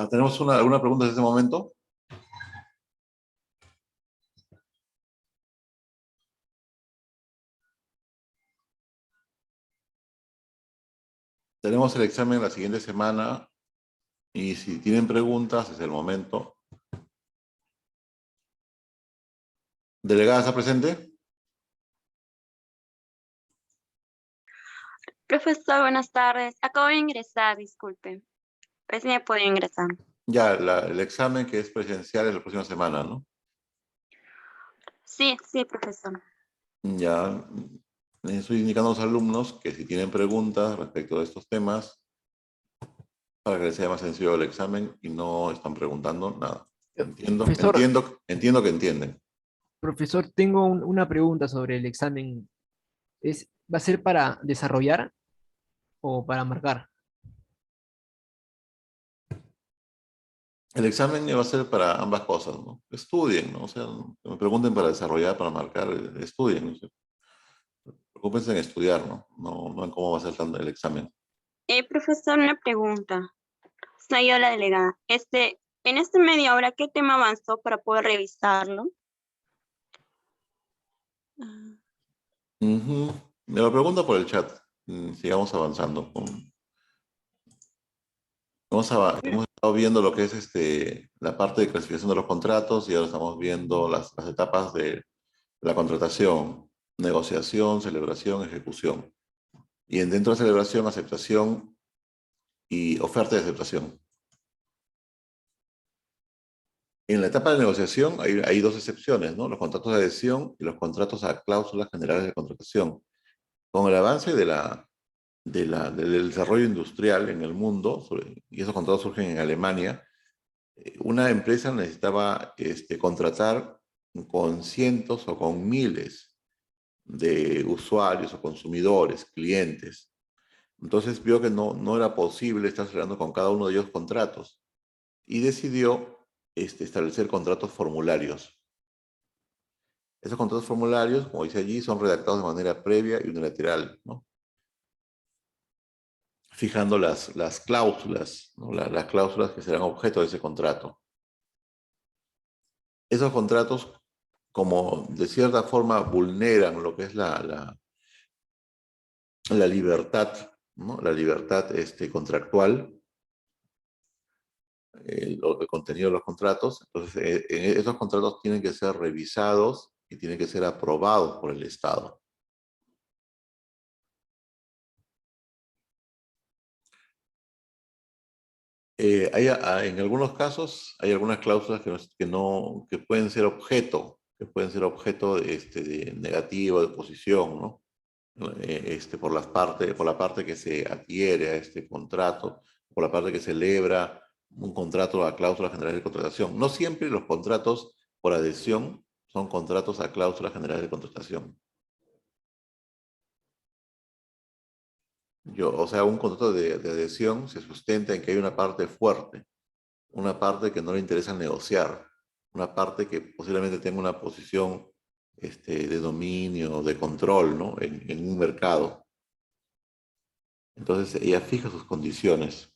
¿Tenemos alguna pregunta en este momento? Tenemos el examen la siguiente semana y si tienen preguntas es el momento. ¿Delegada está presente? Profesor, buenas tardes. Acabo de ingresar, disculpe. Recién he podido ingresar. Ya, el examen que es presencial es la próxima semana, ¿no? Sí, profesor. Ya, les estoy indicando a los alumnos que si tienen preguntas respecto de estos temas, para que les sea más sencillo el examen y no están preguntando nada. Profesor, Entiendo que entienden. profesor, tengo una pregunta sobre el examen. ¿Va a ser para desarrollar o para marcar? El examen va a ser para ambas cosas, ¿no? Estudien, ¿no? O sea, me pregunten para desarrollar, para marcar, estudien, ¿no? Preocúpense en estudiar, ¿no? No en cómo va a ser el examen. Profesor, una pregunta. Soy yo la delegada. En este media hora, ¿qué tema avanzó para poder revisarlo? Ujú. Me lo pregunta por el chat. Sigamos avanzando. Hemos estado viendo lo que es la parte de clasificación de los contratos y ahora estamos viendo las etapas de la contratación, negociación, celebración, ejecución. Y dentro de celebración, aceptación y oferta de aceptación. En la etapa de negociación hay dos excepciones, ¿no? Los contratos de adhesión y los contratos a cláusulas generales de contratación. Con el avance del desarrollo industrial en el mundo, y esos contratos surgen en Alemania, una empresa necesitaba contratar con cientos o con miles de usuarios o consumidores, clientes. Entonces vio que no era posible estar cerrando con cada uno de ellos contratos y decidió establecer contratos formularios. Esos contratos formularios, como dice allí, son redactados de manera previa y unilateral, ¿no? Fijando las cláusulas, ¿no? Las cláusulas que serán objeto de ese contrato. Esos contratos, como de cierta forma vulneran lo que es la libertad, ¿no? La libertad contractual, el contenido de los contratos, entonces esos contratos tienen que ser revisados y tienen que ser aprobados por el Estado. En algunos casos hay algunas cláusulas que pueden ser objeto, de negativo, de oposición, ¿no? Por la parte que se adhiere a este contrato, por la parte que celebra un contrato a cláusulas generales de contratación. No siempre los contratos por adhesión son contratos a cláusulas generales de contratación. O sea, un contrato de adhesión se sustenta en que hay una parte fuerte, una parte que no le interesa negociar, una parte que posiblemente tenga una posición de dominio, de control, ¿no? En un mercado. Entonces ella fija sus condiciones.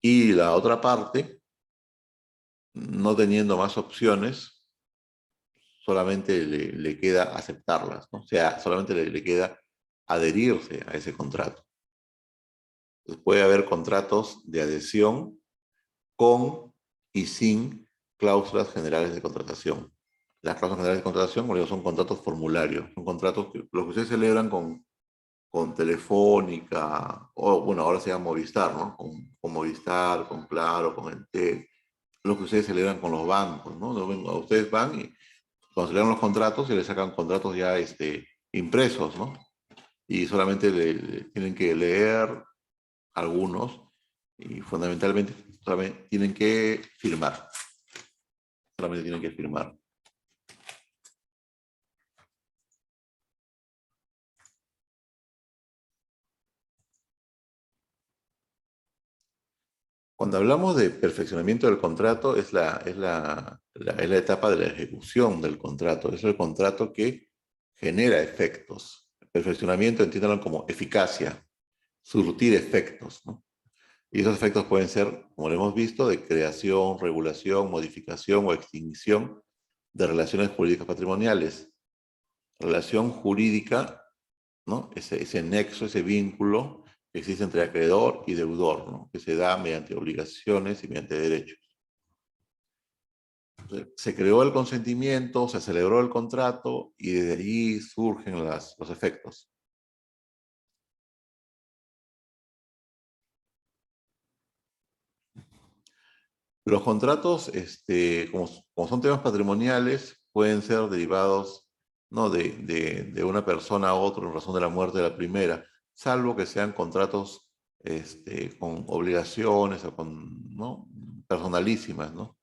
Y la otra parte, no teniendo más opciones, solamente le queda aceptarlas, ¿no? O sea, solamente le queda adherirse a ese contrato. Entonces puede haber contratos de adhesión con y sin cláusulas generales de contratación. Las cláusulas generales de contratación, como digo, son contratos formularios, son contratos que los que ustedes celebran con Telefónica, o bueno, ahora se llama Movistar, ¿no? Con Movistar, con Claro, con Entel, los que ustedes celebran con los bancos, ¿no? Ustedes van y cuando celebran los contratos, se les sacan contratos ya impresos, ¿no? Y solamente tienen que leer algunos y fundamentalmente solamente tienen que firmar. Solamente tienen que firmar. Cuando hablamos de perfeccionamiento del contrato, es la etapa de la ejecución del contrato. Es el contrato que genera efectos. El perfeccionamiento, entiéndanlo como eficacia, surtir efectos, ¿no? Y esos efectos pueden ser, como lo hemos visto, de creación, regulación, modificación o extinción de relaciones jurídicas patrimoniales. Relación jurídica, ¿no? Ese nexo, ese vínculo que existe entre acreedor y deudor, ¿no? Que se da mediante obligaciones y mediante derechos. Entonces, se creó el consentimiento, se celebró el contrato y desde allí surgen los efectos. Los contratos, como son temas patrimoniales, pueden ser derivados, ¿no? de una persona a otra en razón de la muerte de la primera, salvo que sean contratos con obligaciones o con, ¿no? personalísimas, ¿no?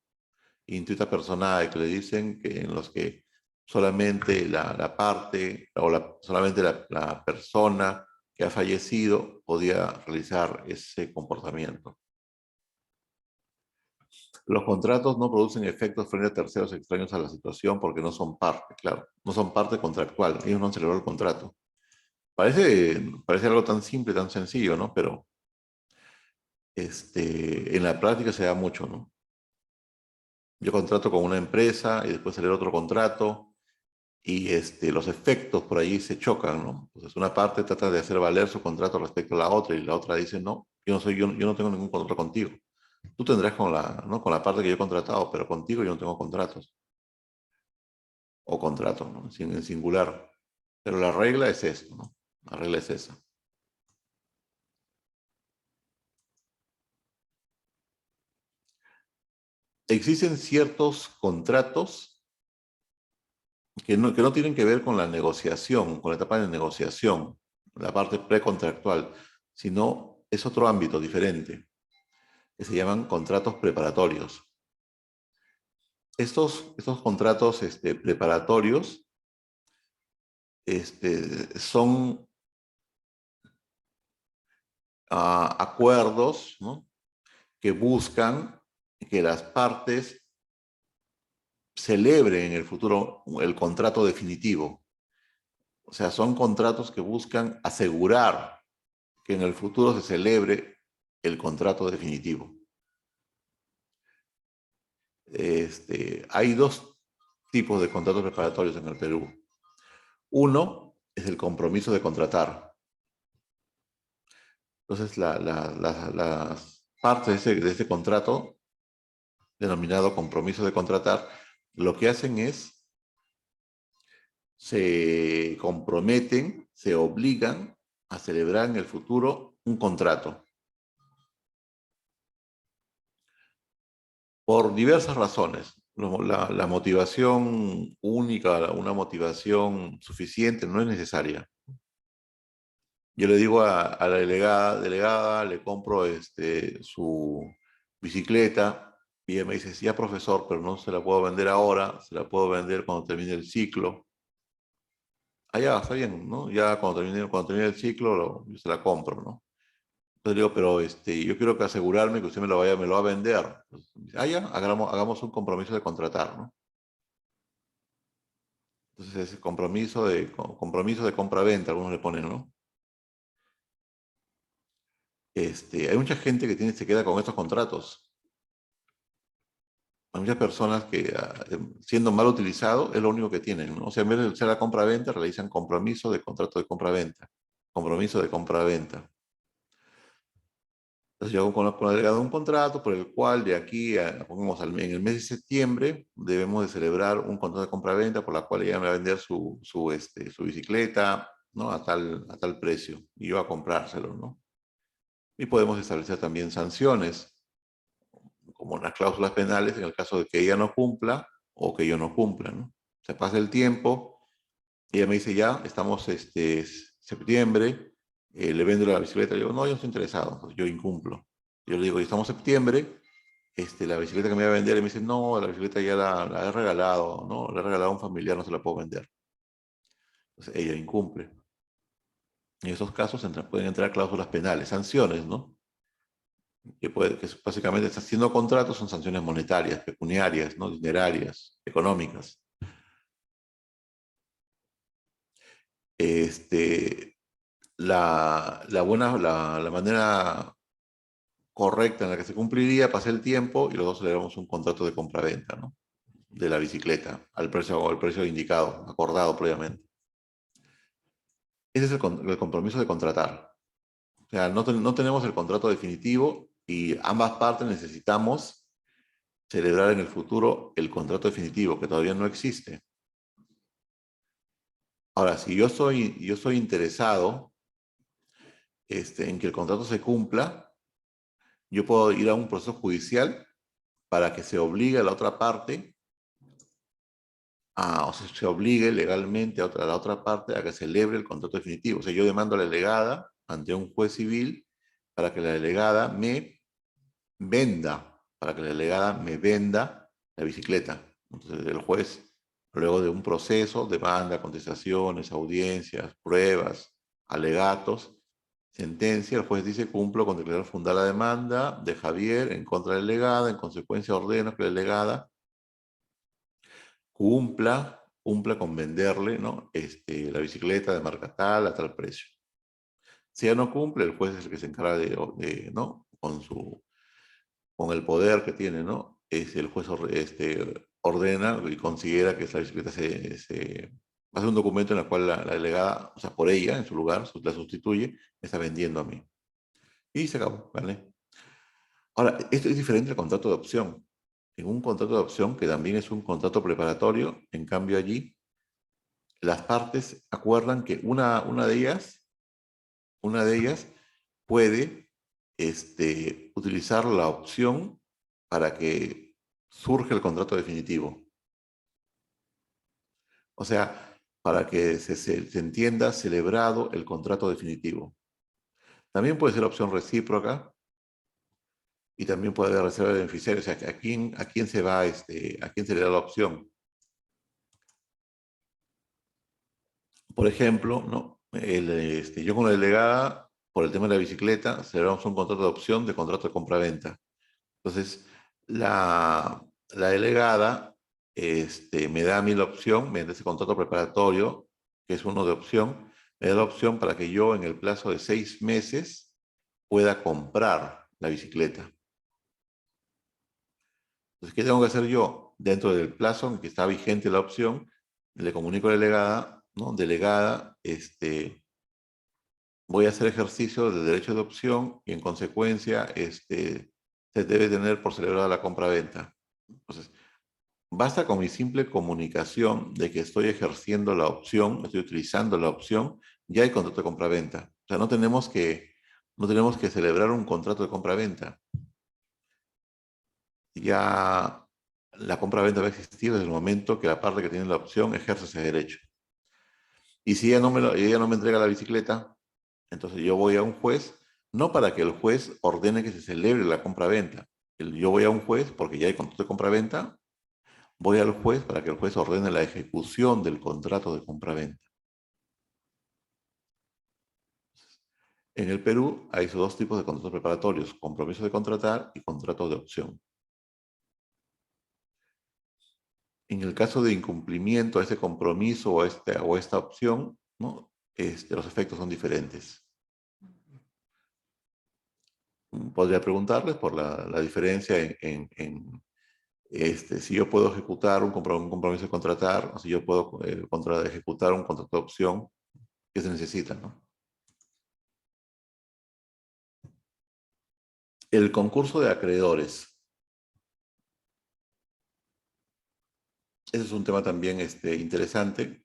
Intuita personae, que le dicen que en los que solamente la parte o solamente la persona que ha fallecido podía realizar ese comportamiento. Los contratos no producen efectos frente a terceros extraños a la situación porque no son parte, claro. No son parte contractual. Ellos no han celebrado el contrato. Parece algo tan simple, tan sencillo, ¿no? Pero en la práctica se da mucho, ¿no? Yo contrato con una empresa y después celebro otro contrato y los efectos por ahí se chocan, ¿no? Entonces una parte trata de hacer valer su contrato respecto a la otra y la otra dice, no, yo no tengo ningún contrato contigo. Tú tendrás ¿no? con la parte que yo he contratado, pero contigo yo no tengo contratos. O contratos, ¿no? En singular. Pero la regla es esto, ¿no? La regla es esa. Existen ciertos contratos que no tienen que ver con la negociación, con la etapa de negociación, la parte precontractual, sino es otro ámbito diferente, que se llaman contratos preparatorios. Estos contratos preparatorios son acuerdos, ¿no? que buscan que las partes celebren en el futuro el contrato definitivo. O sea, son contratos que buscan asegurar que en el futuro se celebre el contrato definitivo. Hay dos tipos de contratos preparatorios en el Perú. Uno es el compromiso de contratar. Entonces, las partes de ese contrato, denominado compromiso de contratar, lo que hacen es se comprometen, se obligan a celebrar en el futuro un contrato. Por diversas razones. La motivación única, una motivación suficiente no es necesaria. Yo le digo a la delegada, le compro su bicicleta y ella me dice, sí, ya profesor, pero no se la puedo vender ahora, se la puedo vender cuando termine el ciclo. Ah, ya, está bien, ¿no? Ya cuando termine el ciclo, yo se la compro, ¿no? Entonces digo, pero yo quiero que asegurarme que usted me lo va a vender. Entonces, dice, ah, ya, hagamos un compromiso de contratar, ¿no? Entonces ese compromiso de compra-venta, algunos le ponen, ¿no? Hay mucha gente que se queda con estos contratos. Hay muchas personas que, siendo mal utilizado, es lo único que tienen, ¿no? O sea, en vez de hacer la compra-venta, realizan compromiso de contrato de compra-venta. Compromiso de compra-venta. Entonces yo hago con la delegada un contrato por el cual de aquí, pongamos en el mes de septiembre, debemos de celebrar un contrato de compra-venta por la cual ella me va a vender su bicicleta, ¿no? a tal precio, y yo a comprárselo, ¿no? Y podemos establecer también sanciones, como unas cláusulas penales en el caso de que ella no cumpla o que yo no cumpla, ¿no? Se pasa el tiempo, ella me dice, ya, estamos septiembre, le vendo la bicicleta, yo digo, no, yo no estoy interesado, entonces yo incumplo. Yo le digo, ya estamos septiembre, la bicicleta que me va a vender, y me dice, no, la bicicleta ya la he regalado, ¿no? La he regalado a un familiar, no se la puedo vender. Entonces ella incumple. En esos casos pueden entrar cláusulas penales, sanciones, ¿no? Que básicamente está haciendo contratos, son sanciones monetarias, pecuniarias, ¿no? Dinerarias, económicas. La manera correcta en la que se cumpliría, pasa el tiempo y los dos celebramos un contrato de compraventa, ¿no? De la bicicleta al precio indicado, acordado previamente. Ese es el compromiso de contratar. O sea, no tenemos el contrato definitivo y ambas partes necesitamos celebrar en el futuro el contrato definitivo, que todavía no existe. Ahora, si yo soy interesado en que el contrato se cumpla, yo puedo ir a un proceso judicial para que se obligue a la otra parte, o sea, se obligue legalmente a la otra parte a que celebre el contrato definitivo. O sea, yo demando a la delegada ante un juez civil para que la delegada me venda, para que la delegada me venda la bicicleta. Entonces, el juez, luego de un proceso, demanda, contestaciones, audiencias, pruebas, alegatos, sentencia, el juez dice: cumplo con declarar fundada la demanda de Javier en contra de la delegada, en consecuencia ordeno que la delegada cumpla con venderle, ¿no? La bicicleta de marca tal a tal precio. Si ella no cumple, el juez es el que se encarga ¿no? Con el poder que tiene, ¿no? El juez ordena y considera que esa bicicleta hace un documento en el cual la delegada, o sea, por ella, en su lugar, la sustituye, me está vendiendo a mí. Y se acabó, ¿vale? Ahora, esto es diferente al contrato de opción. En un contrato de opción, que también es un contrato preparatorio, en cambio allí, las partes acuerdan que una de ellas puede utilizar la opción para que surja el contrato definitivo. O sea, para que se entienda celebrado el contrato definitivo. También puede ser opción recíproca y también puede haber reserva de beneficiario. O sea, ¿a quién se va, a quién se le da la opción? Por ejemplo, ¿no? Yo con la delegada, por el tema de la bicicleta, celebramos un contrato de opción de contrato de compraventa. Entonces, la delegada me da a mí la opción, mediante ese contrato preparatorio, que es uno de opción, me da la opción para que yo en el plazo de 6 meses pueda comprar la bicicleta. Entonces, ¿qué tengo que hacer yo? Dentro del plazo en que está vigente la opción, le comunico a la delegada, ¿no? Delegada, voy a hacer ejercicio de derecho de opción y en consecuencia se debe tener por celebrada la compra-venta. Entonces, basta con mi simple comunicación de que estoy ejerciendo la opción, estoy utilizando la opción, ya hay contrato de compra-venta. O sea, no tenemos que celebrar un contrato de compra-venta. Ya la compra-venta va a existir desde el momento que la parte que tiene la opción ejerce ese derecho. Y si ella no me entrega la bicicleta, entonces yo voy a un juez, no para que el juez ordene que se celebre la compra-venta. Yo voy a un juez porque ya hay contrato de compra-venta, voy al juez para que el juez ordene la ejecución del contrato de compra-venta. En el Perú hay esos dos tipos de contratos preparatorios: compromiso de contratar y contrato de opción. En el caso de incumplimiento a ese compromiso o esta opción, ¿no? Los efectos son diferentes. Podría preguntarles por la diferencia si yo puedo ejecutar un compromiso de contratar, o si yo puedo ejecutar un contrato de opción que se necesita, ¿no? El concurso de acreedores. Ese es un tema también interesante.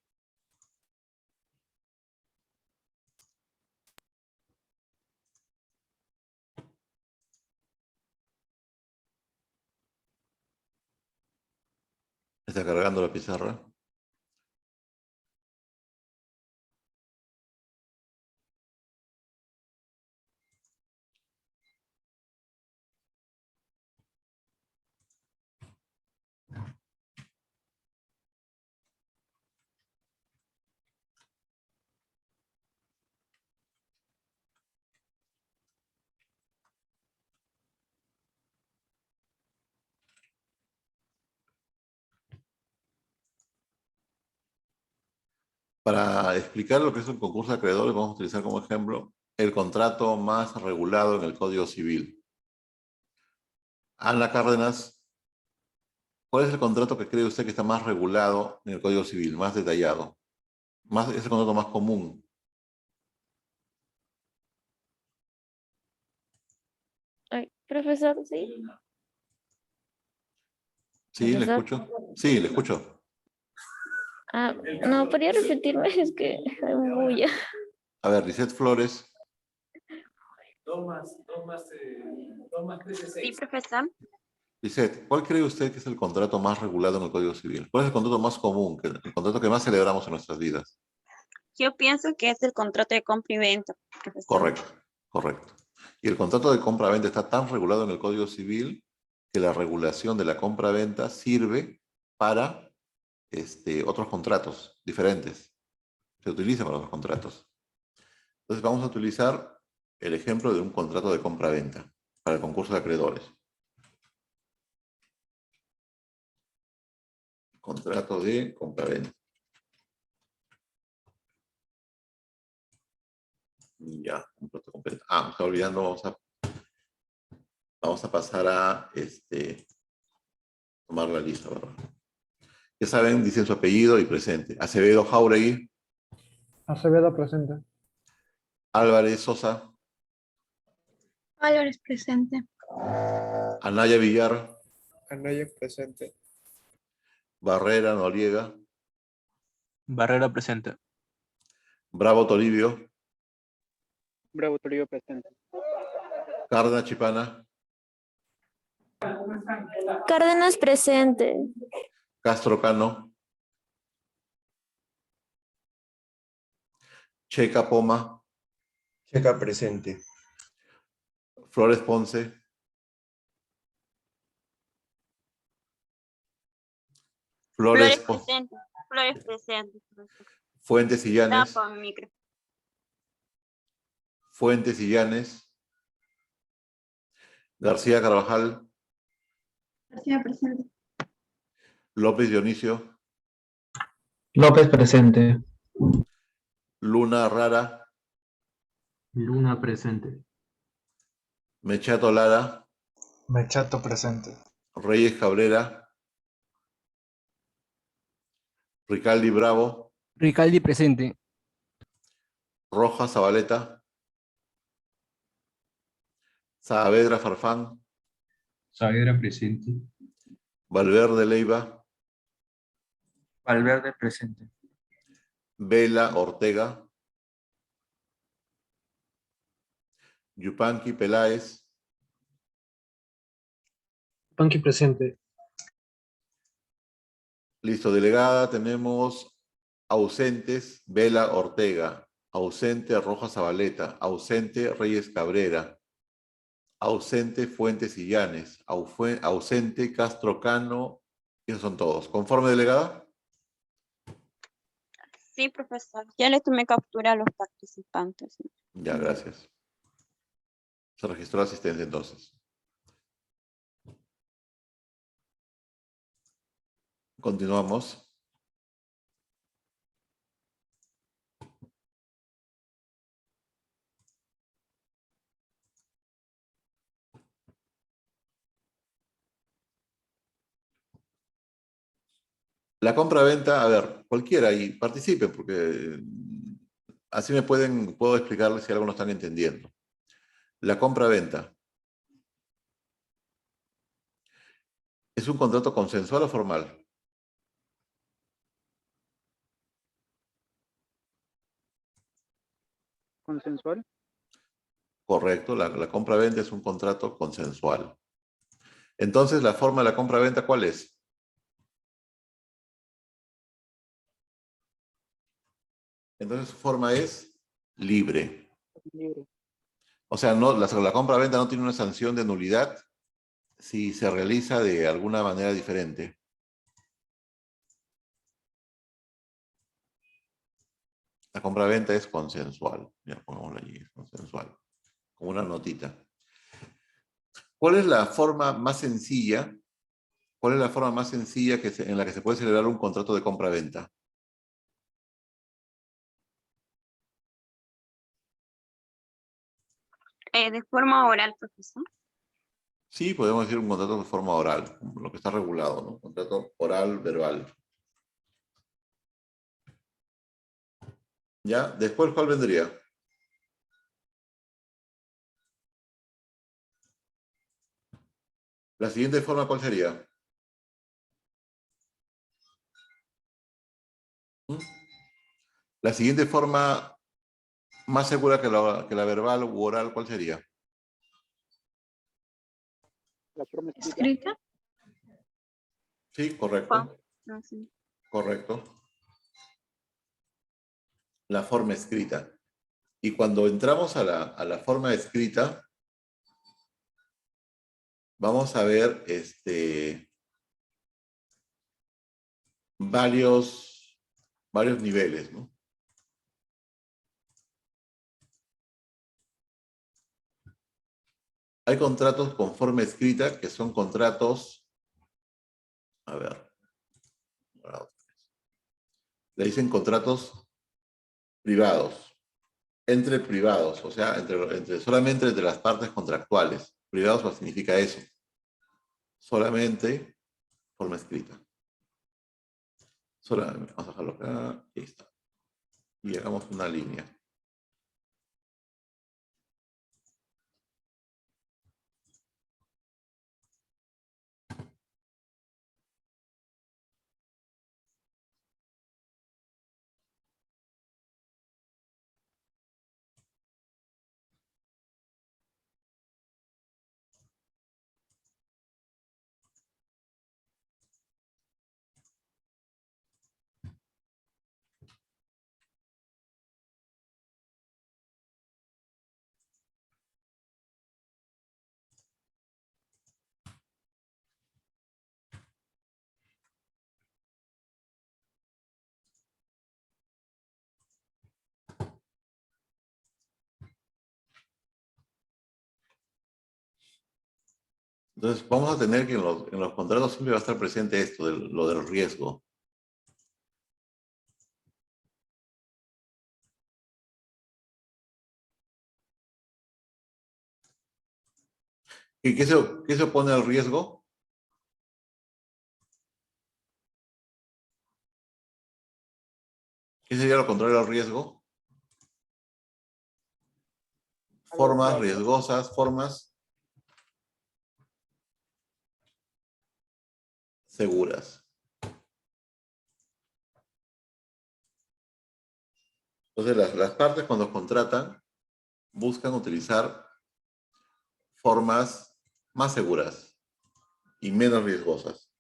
Está cargando la pizarra. Para explicar lo que es un concurso de acreedores, vamos a utilizar como ejemplo el contrato más regulado en el Código Civil, Ana Cárdenas, ¿cuál es el contrato que cree usted que está más regulado en el Código Civil, más detallado? Es el contrato más común. Ay, profesor, sí. ¿Sí? ¿Le Profesor. escucho? Sí, le escucho. Ah, no, podría repetirme, es que hay bulla. A ver, Lisette Flores. Sí, profesor. Lisette, ¿cuál cree usted que es el contrato más regulado en el Código Civil? ¿Cuál es el contrato más común, el contrato que más celebramos en nuestras vidas? Yo pienso que es el contrato de compra y venta, profesor. Correcto, correcto. Y el contrato de compra-venta está tan regulado en el Código Civil que la regulación de la compra-venta sirve para otros contratos diferentes. Se utiliza para otros contratos. Entonces vamos a utilizar el ejemplo de un contrato de compra-venta para el concurso de acreedores. Contrato de compra-venta. Ya, contrato completo. Me estaba olvidando, vamos a pasar a tomar la lista, ¿verdad? Ya saben, dicen su apellido y presente. Acevedo Jauregui, Acevedo presente. Álvarez Sosa, Álvarez presente. Anaya Villar, Anaya presente. Barrera Noriega, Barrera presente. Bravo Toribio, Bravo Toribio presente. Cárdenas Chipana, Cárdenas presente. Castro Cano, Checa Poma, Checa presente. Flores Ponce, Flores presente. Flores presente, profesor. Fuentes y Llanes, Tapa mi micro. Fuentes y Llanes, García Carvajal, García presente. López Dionisio, López presente. Luna Rara, Luna presente. Mechato Lara, Mechato presente. Reyes Cabrera, Ricaldi Bravo, Ricaldi presente. Rojas Zabaleta, Saavedra Farfán, Saavedra presente. Valverde Leiva, Valverde presente. Vela Ortega, Yupanqui Peláez, Panqui presente. listo, delegada, tenemos ausentes, Vela Ortega, ausente Rojas Zabaleta, ausente Reyes Cabrera, ausente Fuentes y Llanes, ausente Castro Cano, esos son todos. ¿Conforme, delegada? Sí, profesor. Ya le tomé captura a los participantes. Ya, gracias. Se registró asistencia entonces. Continuamos. La compra-venta, a ver, cualquiera y participen porque así puedo explicarles si algo no están entendiendo. La compra-venta es un contrato consensual o formal. Consensual. Correcto, la compra-venta es un contrato consensual. Entonces, la forma de la compra-venta, ¿cuál es? Entonces, su forma es libre. Libre. O sea, la compra-venta no tiene una sanción de nulidad si se realiza de alguna manera diferente. La compra-venta es consensual. Ya pongámoslo allí, es consensual. Como una notita. ¿Cuál es la forma más sencilla? ¿Cuál es la forma más sencilla en la que se puede celebrar un contrato de compra-venta? De forma oral, profesor. Sí, podemos decir un contrato de forma oral, como lo que está regulado, ¿no? Contrato oral, verbal. ¿Ya? Después, ¿cuál vendría? La siguiente forma, ¿cuál sería? ¿Mm? La siguiente forma más segura que la verbal u oral, ¿cuál sería? La forma escrita. ¿Escrita? Sí, correcto. No, sí. Correcto. La forma escrita. Y cuando entramos a la forma escrita, vamos a ver varios niveles, ¿no? Hay contratos con forma escrita que son contratos, a ver, le dicen contratos privados, entre privados, o sea, solamente entre las partes contractuales. Privados pues, significa eso, solamente forma escrita. Vamos a dejarlo acá, ahí está. Y hagamos una línea. Entonces, vamos a tener que en los contratos siempre va a estar presente esto, lo del riesgo. ¿Y qué se opone al riesgo? ¿Qué sería lo contrario al riesgo? Formas riesgosas, formas seguras. Entonces, las partes cuando contratan buscan utilizar formas más seguras y menos riesgosas.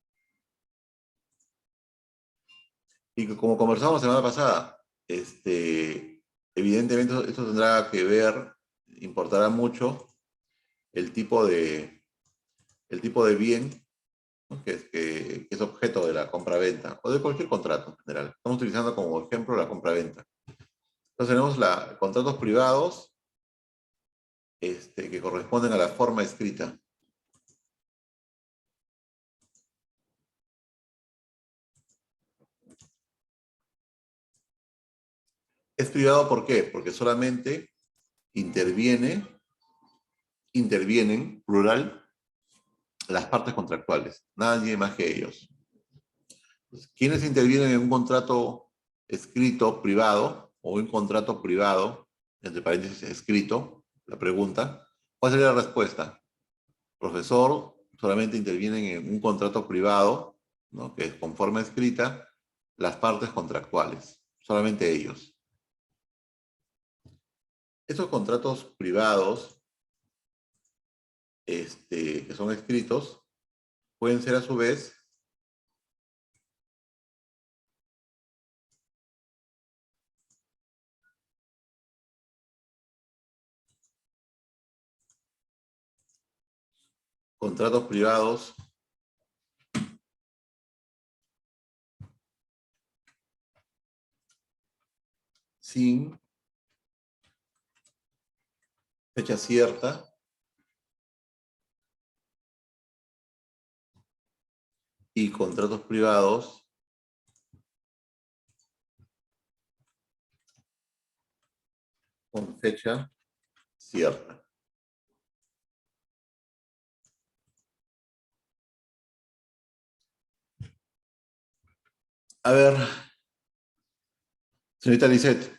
Y que como conversamos la semana pasada, evidentemente esto tendrá que ver, importará mucho el tipo de bien, ¿no? que es objeto de la compra-venta o de cualquier contrato en general. Estamos utilizando como ejemplo la compra-venta. Entonces tenemos contratos privados que corresponden a la forma escrita. Es privado, ¿por qué? Porque solamente intervienen, plural, las partes contractuales. Nadie más que ellos. Entonces, ¿quiénes intervienen en un contrato escrito privado o un contrato privado, entre paréntesis escrito? La pregunta. ¿Cuál sería la respuesta? Profesor, solamente intervienen en un contrato privado, ¿no? Que es con forma escrita, las partes contractuales. Solamente ellos. Estos contratos privados que son escritos pueden ser a su vez contratos privados sin fecha cierta y contratos privados con fecha cierta. A ver, señorita Lisette,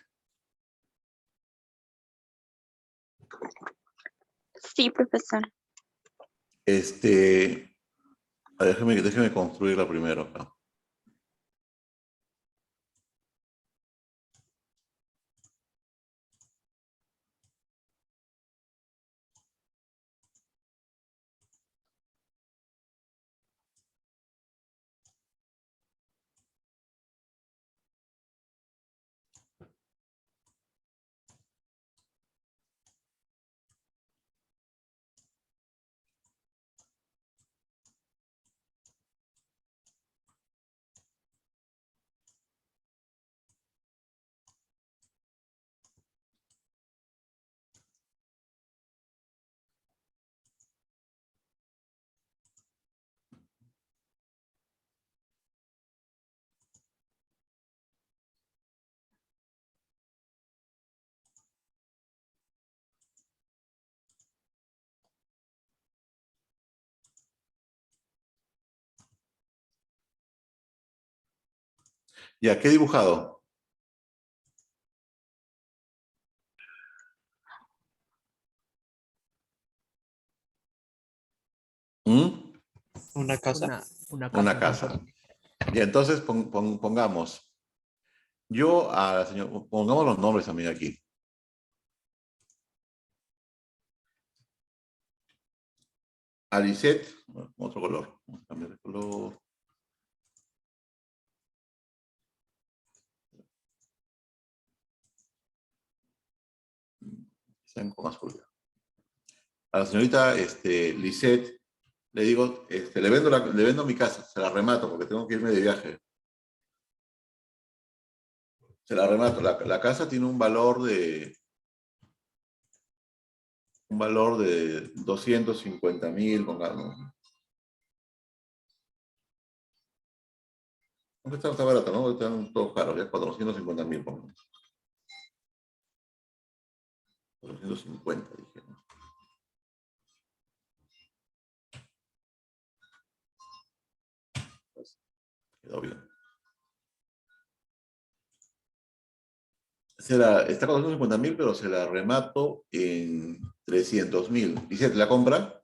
Sí, profesor. a ver, déjeme construirla primero acá. Ya, ¿qué he dibujado? ¿Mm? Una casa. Una Una casa. casa. Ya, entonces pongamos. Yo a la señora, pongamos los nombres también aquí. A Lisette, bueno, otro color. Vamos a cambiar de color. Sean con azul. A la señorita Lisette, le digo, le vendo mi casa, se la remato porque tengo que irme de viaje. Se la remato. La casa tiene un valor de 250.000, pongamos. Aunque está barato, ¿no? Están todos caros, ya 450.000, pongamos. 450, dije, ¿no? Pues, quedó bien. Está 450.000, pero se la remato en 300.000. Dice, ¿te la compra?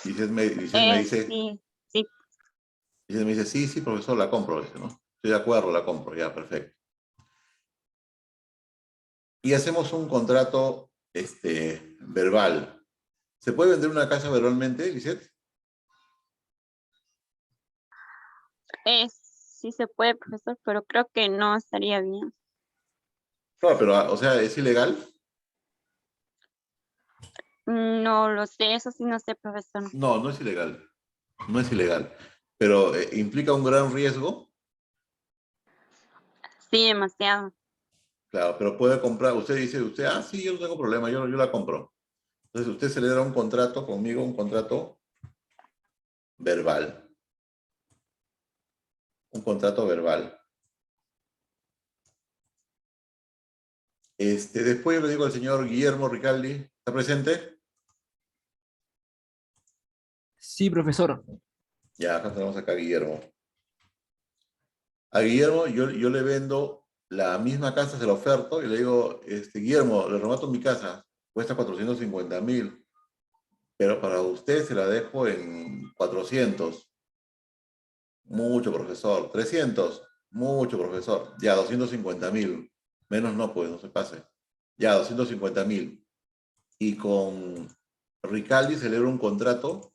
Dice, me dice, Sí, sí. Dice, me dice, sí, sí, profesor, la compro. Dice, ¿no? Estoy de acuerdo, la compro, ya, perfecto. Y hacemos un contrato verbal. ¿Se puede vender una casa verbalmente, Lisette? Sí se puede, profesor, pero creo que no estaría bien. Claro, pero, o sea, ¿es ilegal? No lo sé, eso sí no sé, profesor. No, no es ilegal. No es ilegal. Pero implica un gran riesgo. Sí, demasiado. Claro, pero puede comprar. Usted dice, sí, yo no tengo problema, yo la compro. Entonces usted celebra un contrato conmigo, un contrato verbal. Un contrato verbal. Después yo le digo al señor Guillermo Ricaldi, ¿está presente? Sí, profesor. Ya, acá tenemos acá a Guillermo. A Guillermo yo le vendo la misma casa, se la oferto y le digo, Guillermo, le remato mi casa, cuesta 450.000, pero para usted se la dejo en 400. Mucho, profesor. 300. Mucho, profesor. Ya, 250.000. Menos no, pues, no se pase. Ya, 250.000. Y con Ricaldi celebra un contrato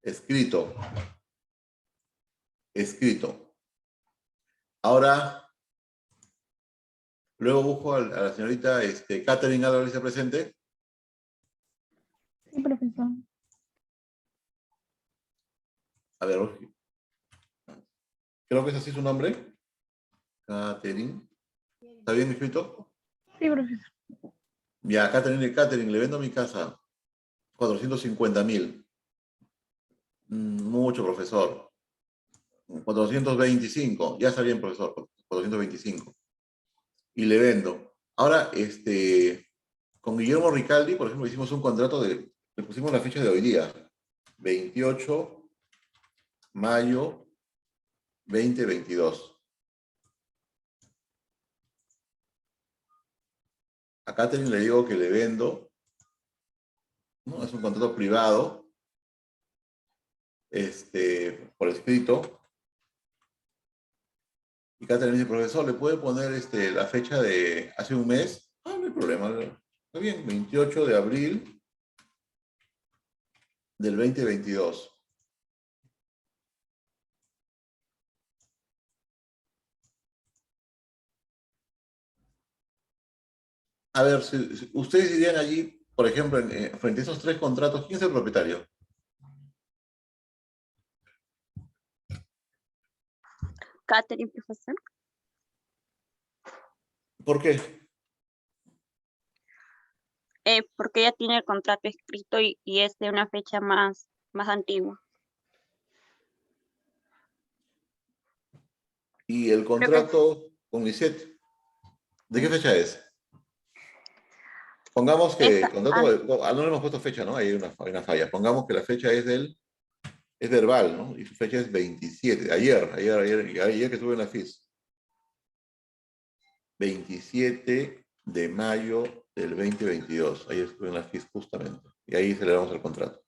escrito. Escrito. Ahora, luego busco a la señorita Catherine Álvarez presente. Sí, profesor. A ver, creo que es así su nombre. Catherine. ¿Está bien escrito? Sí, profesor. Ya, Catherine, le vendo mi casa. 450.000. Mucho, profesor. 425. Ya está bien, profesor. 425. Y le vendo. Ahora, con Guillermo Ricaldi, por ejemplo, hicimos un contrato le pusimos la fecha de hoy día. 28 mayo 2022. A Catherine le digo que le vendo, ¿no? Es un contrato privado, por escrito. Y Catherine me dice, profesor, ¿le puede poner la fecha de hace un mes? Ah, no hay problema. Está bien, 28 de abril del 2022. A ver, si ustedes dirían allí, por ejemplo, frente a esos tres contratos, ¿quién es el propietario? Catherine, profesor. ¿Por qué? Porque ella tiene el contrato escrito y es de una fecha más antigua. ¿Y el contrato con Lisette? ¿De qué fecha es? Pongamos que el contrato, no le hemos puesto fecha, ¿no? Hay una falla. Pongamos que la fecha es verbal, ¿no? Y su fecha es 27, ayer que estuve en la FIS. 27 de mayo del 2022. Ahí estuve en la FIS justamente. Y ahí celebramos el contrato.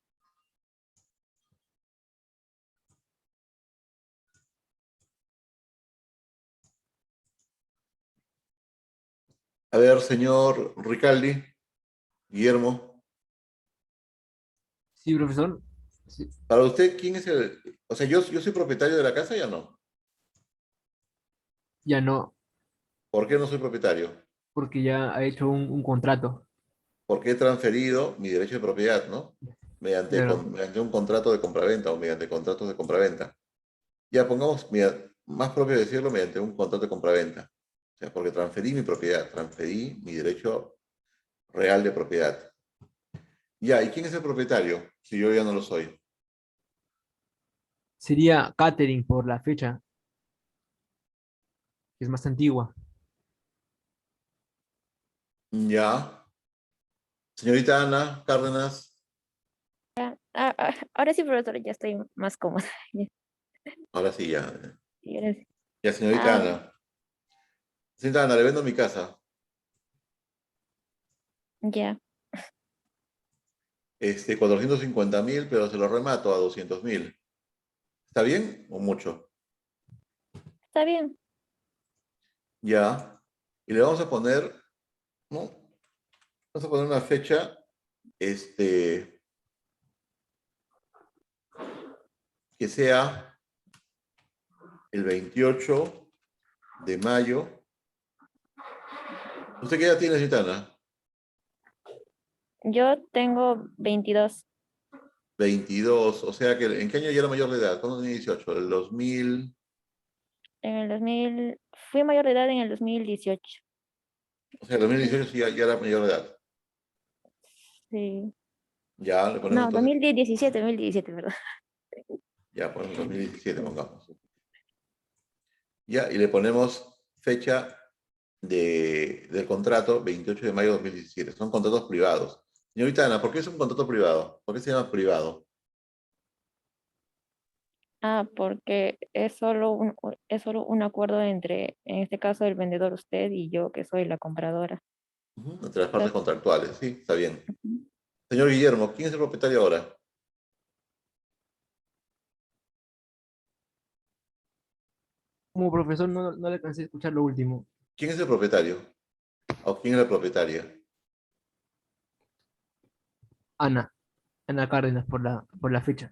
A ver, señor Ricaldi, Guillermo, Sí, profesor. Sí, para usted, ¿quién es el...? O sea, yo soy propietario de la casa, ¿ya no? ya no, ¿Por qué no soy propietario? porque ya ha hecho un contrato. Porque he transferido mi derecho de propiedad, ¿no? Claro. Mediante un contrato de compraventa o mediante contratos de compraventa. Ya pongamos, más propio decirlo, mediante un contrato de compraventa. O sea, porque transferí mi propiedad, transferí mi derecho real de propiedad. Ya, ¿y quién es el propietario? Si yo ya no lo soy. Sería Catherine por la fecha, que es más antigua. Ya. Señorita Ana Cárdenas, Ahora sí, profesor, ya estoy más cómoda. ahora sí ya. Y ahora sí. Ya, señorita Ah, Ana. Señorita Ana, le vendo mi casa. ya, 450.000, pero se lo remato a 200.000. ¿Está bien o mucho? está bien. Ya. Y le vamos a poner, ¿no? Vamos a poner una fecha, que sea el 28 de mayo. ¿Usted qué edad tiene, señorita Ana? Yo tengo 22. 22. O sea que, ¿en qué año ya era mayor de edad? ¿Cuándo tenía 18? El 2000. En el 2000, fui mayor de edad en el 2018. O sea, el 2018 sí ya era mayor de edad. Sí. Ya, le ponemos No, entonces, 2017, ¿verdad? ya ponemos 2017, pongamos. Ya, y le ponemos fecha del contrato 28 de mayo de 2017. Son contratos privados. Señorita Ana, ¿por qué es un contrato privado? ¿Por qué se llama privado? Porque es solo un acuerdo entre, en este caso, el vendedor, usted y yo, que soy la compradora. Ujú, entre las partes Entonces, contractuales, sí, está bien. ujú. Señor Guillermo, ¿quién es el propietario ahora? Como profesor no le alcancé a escuchar lo último. ¿Quién es el propietario? ¿O quién es la propietaria? Ana, Ana Cárdenas por la fecha.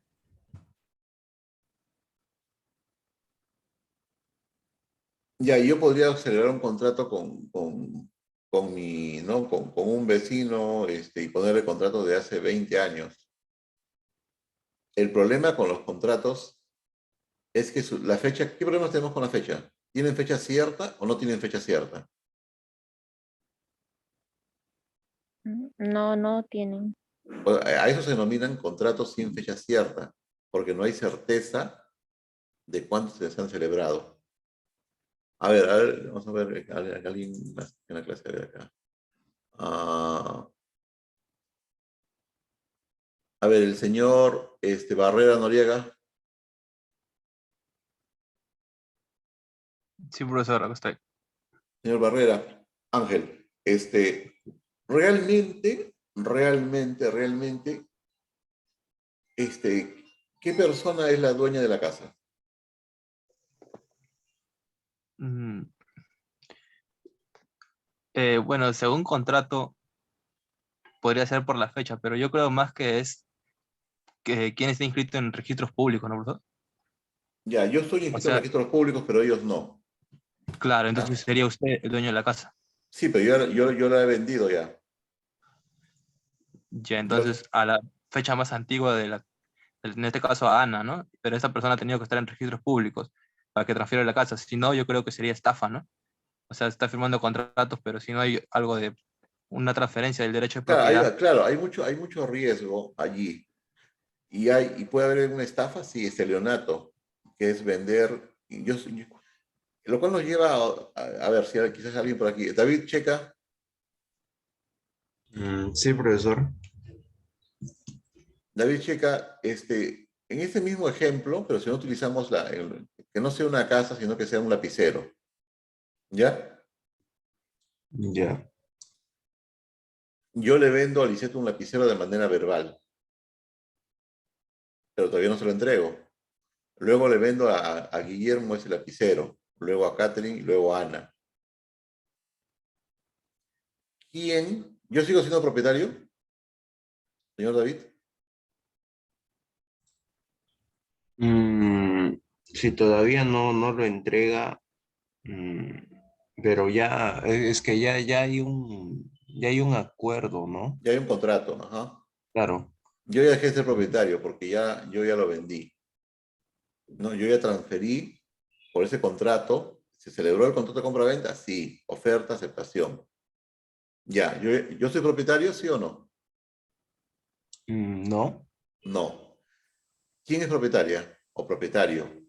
Ya, y yo podría celebrar un contrato con mi, ¿no? Con un vecino, y ponerle contrato de hace 20 años. El problema con los contratos es que la fecha, ¿qué problemas tenemos con la fecha? ¿Tienen fecha cierta o no tienen fecha cierta? No, no tienen. Bueno, a eso se denominan contratos sin fecha cierta, porque no hay certeza de cuándo se han celebrado. A ver, vamos a ver, alguien más en la clase, a ver acá. A ver, el señor Barrera Noriega. Sí, profesor, acá estoy. Señor Barrera, Ángel, realmente, ¿qué persona es la dueña de la casa? Mm, bueno, según contrato, podría ser por la fecha, pero yo creo más que es que quien está inscrito en registros públicos, ¿no, profesor? Ya, yo estoy O inscrito en sea, registros públicos, pero ellos no. claro, ¿Ya? entonces sería usted el dueño de la casa. Sí, pero yo la he vendido ya. Ya, Yo- entonces a la fecha más antigua en este caso a Ana, ¿no? Pero esa persona ha tenido que estar en registros públicos para que transfiera la casa. Si no, yo creo que sería estafa, ¿no? O sea, está firmando contratos, pero si no hay algo de una transferencia del derecho de propiedad. claro, hay mucho riesgo allí. Y puede haber una estafa, sí, leonato, que es vender. Lo cual nos lleva a ver si hay quizás alguien por aquí. David, checa. Sí, profesor. David, checa, en este mismo ejemplo, pero si no utilizamos que no sea una casa, sino que sea un lapicero. ¿Ya? Ya. Yo le vendo a Lisette un lapicero de manera verbal, pero todavía no se lo entrego. Luego le vendo a Guillermo ese lapicero, luego a Catherine y luego a Ana. ¿Quién? ¿Yo sigo siendo propietario, señor David? Si todavía no lo entrega, pero ya, es que ya hay un acuerdo, ¿no? Ya hay un contrato, ajá. Claro. Yo ya dejé de ser propietario porque yo ya lo vendí. ¿No? Yo ya transferí por ese contrato. ¿Se celebró el contrato de compra-venta? Sí. Oferta, aceptación. Ya. ¿Yo soy propietario, sí o no? No. No. ¿Quién es propietaria o propietario?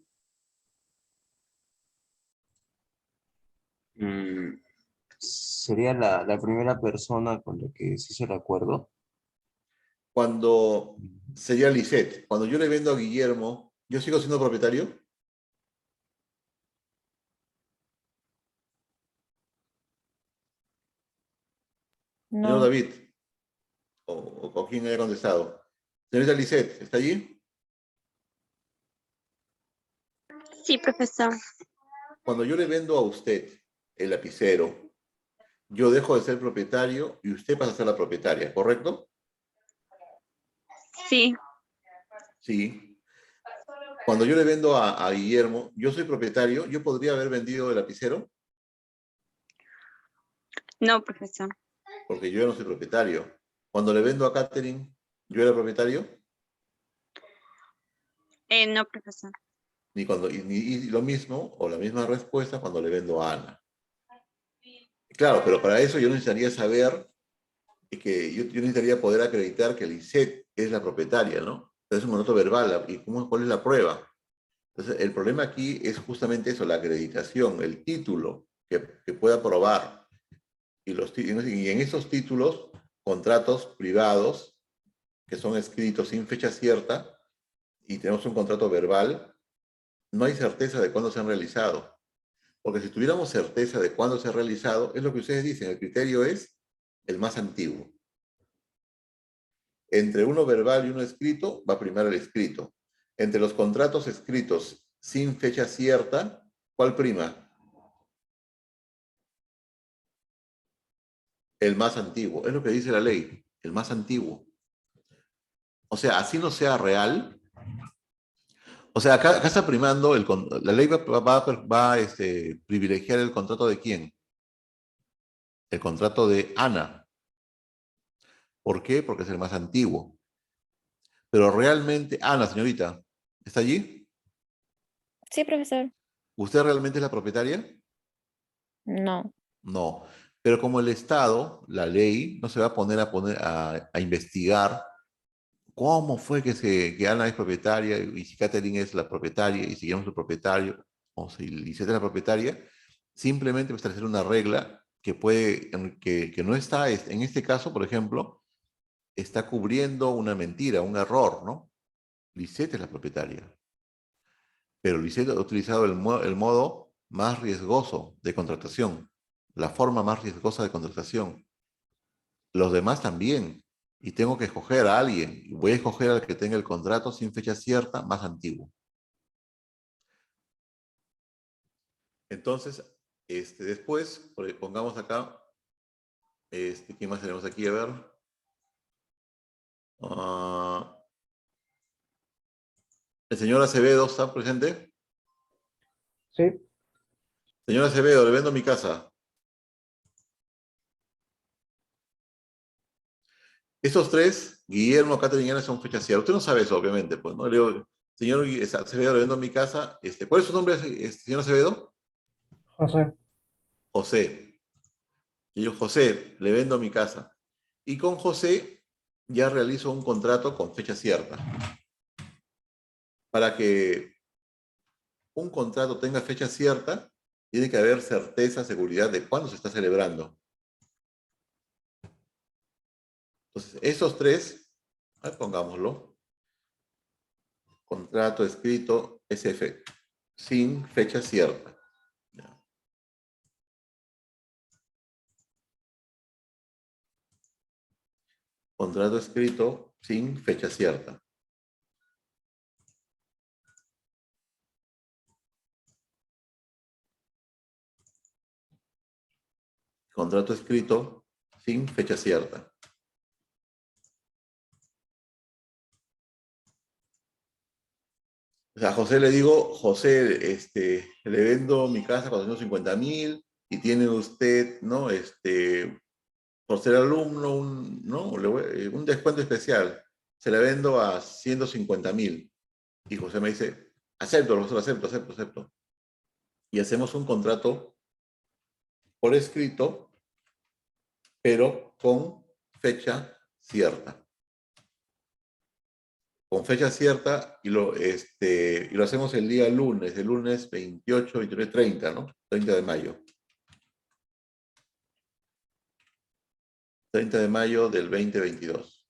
Sería la primera persona con la que se hizo el acuerdo. Cuando sería Lisette. Cuando yo le vendo a Guillermo, ¿yo sigo siendo propietario? Señor No, David, o quién haya contestado. Señorita Lisette, ¿está allí? Sí, profesor. Cuando yo le vendo a usted el lapicero, yo dejo de ser propietario y usted pasa a ser la propietaria, ¿correcto? Sí, Sí. Cuando yo le vendo a Guillermo, yo soy propietario, ¿yo podría haber vendido el lapicero? no, profesor. Porque yo ya no soy propietario. Cuando le vendo a Catherine, ¿yo era propietario? No, profesor. Y lo mismo, o la misma respuesta cuando le vendo a Ana. Claro, pero para eso yo necesitaría saber yo necesitaría poder acreditar que Lisette es la propietaria, ¿no? Entonces es un contrato verbal, ¿y cuál es la prueba? Entonces el problema aquí es justamente eso, la acreditación, el título que pueda probar. Y en esos títulos, contratos privados que son escritos sin fecha cierta y tenemos un contrato verbal, no hay certeza de cuándo se han realizado. Porque si tuviéramos certeza de cuándo se ha realizado, es lo que ustedes dicen, el criterio es el más antiguo. Entre uno verbal y uno escrito, va a primar el escrito. Entre los contratos escritos sin fecha cierta, ¿cuál prima? El más antiguo. Es lo que dice la ley, el más antiguo. O sea, así no sea real. O sea, acá está primando, la ley va a privilegiar el contrato de quién? El contrato de Ana. ¿Por qué? Porque es el más antiguo. Pero realmente, Ana, señorita, ¿está allí? sí, profesor. ¿Usted realmente es la propietaria? No, No. Pero como el Estado, la ley, no se va a poner a investigar cómo fue que Ana es propietaria y si Catherine es la propietaria y si Guillermo es el propietario o si Lisette es la propietaria, simplemente va a establecer una regla que no está, en este caso, por ejemplo, está cubriendo una mentira, un error, ¿no? Lisette es la propietaria. Pero Lisette ha utilizado el modo más riesgoso de contratación, la forma más riesgosa de contratación. Los demás también. Y tengo que escoger a alguien. Y voy a escoger al que tenga el contrato sin fecha cierta más antiguo. Entonces, después, pongamos acá, ¿quién más tenemos aquí? A ver. ¿El señor Acevedo está presente? Sí. Señor Acevedo, le vendo mi casa. Estos tres, Guillermo, Catherine y Ana, son fechas ciertas. Usted no sabe eso, obviamente. Pues, ¿no? Le digo, señor Acevedo, le vendo mi casa. ¿Cuál es su nombre, señor Acevedo? José. José. Y yo, José, le vendo mi casa. Y con José ya realizo un contrato con fecha cierta. Para que un contrato tenga fecha cierta, tiene que haber certeza, seguridad de cuándo se está celebrando. Entonces, esos tres, pongámoslo. Contrato escrito SF, sin fecha cierta. Contrato escrito sin fecha cierta. Contrato escrito sin fecha cierta. O sea, a José le digo, José, le vendo mi casa por 250.000 y tiene usted, ¿no? Por ser alumno, un descuento especial. Se la vendo a 150.000. Y José me dice, acepto, acepto. Y hacemos un contrato por escrito, pero con fecha cierta. Con fecha cierta y lo hacemos el día lunes, el lunes 28, 29, 30, ¿no? 30 de mayo. 30 de mayo del 2022.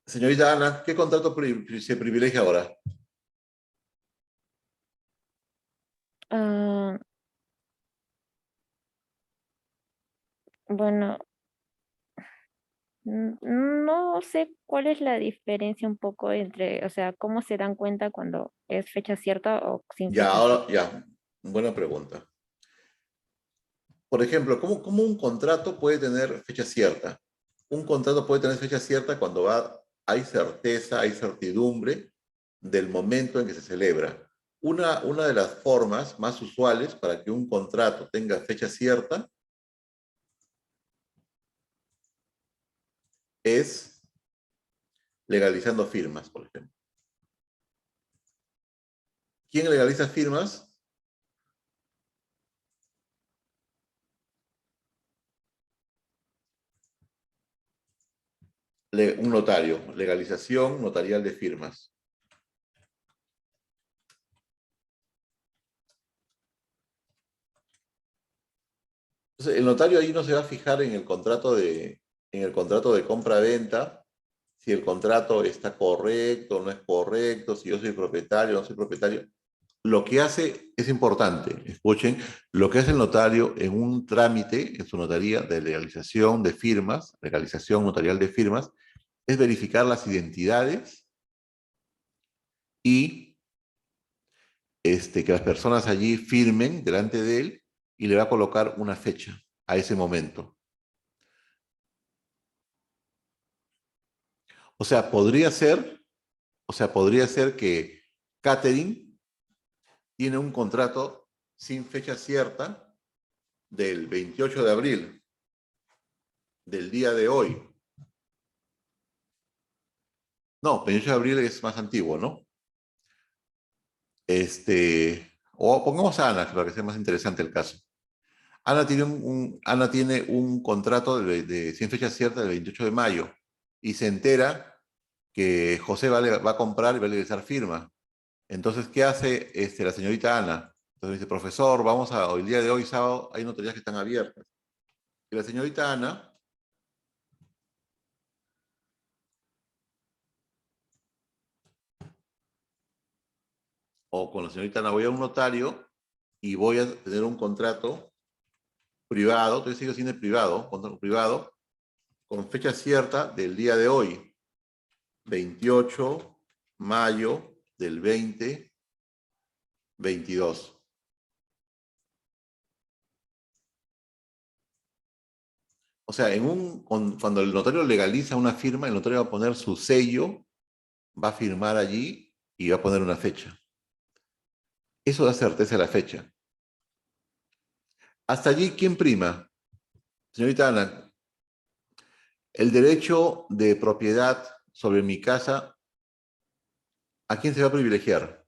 Señorita Ana, ¿qué contrato se privilegia ahora? Bueno, no sé cuál es la diferencia un poco entre, o sea, cómo se dan cuenta cuando es fecha cierta o sin Ya, fecha ahora, cierta. ya, buena pregunta. Por ejemplo, ¿cómo un contrato puede tener fecha cierta? Un contrato puede tener fecha cierta cuando hay certeza, hay certidumbre del momento en que se celebra. Una de las formas más usuales para que un contrato tenga fecha cierta es legalizando firmas, por ejemplo. ¿Quién legaliza firmas? Un notario, legalización notarial de firmas. Entonces, el notario ahí no se va a fijar en el contrato de compra-venta, si el contrato está correcto o no es correcto, si yo soy propietario o no soy propietario. Lo que hace es importante, escuchen, lo que hace el notario en un trámite, en su notaría de legalización de firmas, legalización notarial de firmas, es verificar las identidades y que las personas allí firmen delante de él y le va a colocar una fecha a ese momento. O sea, podría ser que Catherine tiene un contrato sin fecha cierta del 28 de abril, del día de hoy. No, 28 de abril es más antiguo, ¿no? O pongamos a Ana, para que sea más interesante el caso. Ana tiene un contrato sin fecha cierta del 28 de mayo y se entera que José va a comprar y va a legalizar firma. Entonces, ¿qué hace la señorita Ana? Entonces dice, profesor, el día de hoy, sábado, hay notarías que están abiertas. que la señorita Ana o con la señorita Ana voy a un notario y voy a tener un contrato privado, entonces sigue siendo privado, contrato privado, con fecha cierta del día de hoy, 28 mayo del 2022. O sea, cuando el notario legaliza una firma, el notario va a poner su sello, va a firmar allí y va a poner una fecha. Eso da certeza a la fecha. Hasta allí, ¿quién prima? Señorita Ana, el derecho de propiedad sobre mi casa, ¿a quién se va a privilegiar?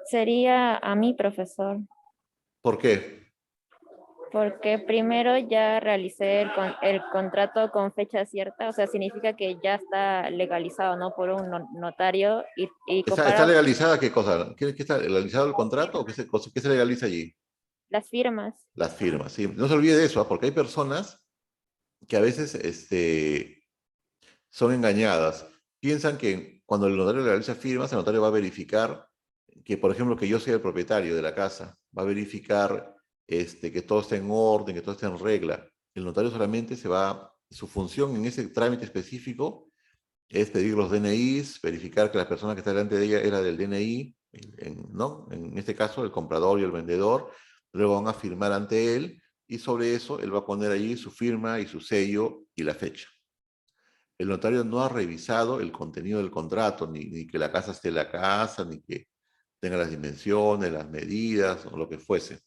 Sería a mi profesor, ¿Por qué? porque primero ya realicé el contrato con fecha cierta, o sea, significa que ya está legalizado, ¿no? Por un notario y ¿Está compara legalizada qué cosa? ¿Qué está legalizado el contrato o qué se legaliza allí? las firmas. Las firmas, sí. No se olvide de eso, porque hay personas que a veces son engañadas. Piensan que cuando el notario legaliza firmas, el notario va a verificar que, por ejemplo, que yo sea el propietario de la casa. Va a verificar que todo esté en orden, que todo esté en regla. El notario solamente su función en ese trámite específico es pedir los DNIs, verificar que la persona que está delante de ella era del DNI, ¿no? En este caso, el comprador y el vendedor. Luego van a firmar ante él y sobre eso él va a poner allí su firma y su sello y la fecha. El notario no ha revisado el contenido del contrato, ni que la casa esté la casa, ni que tenga las dimensiones, las medidas o lo que fuese.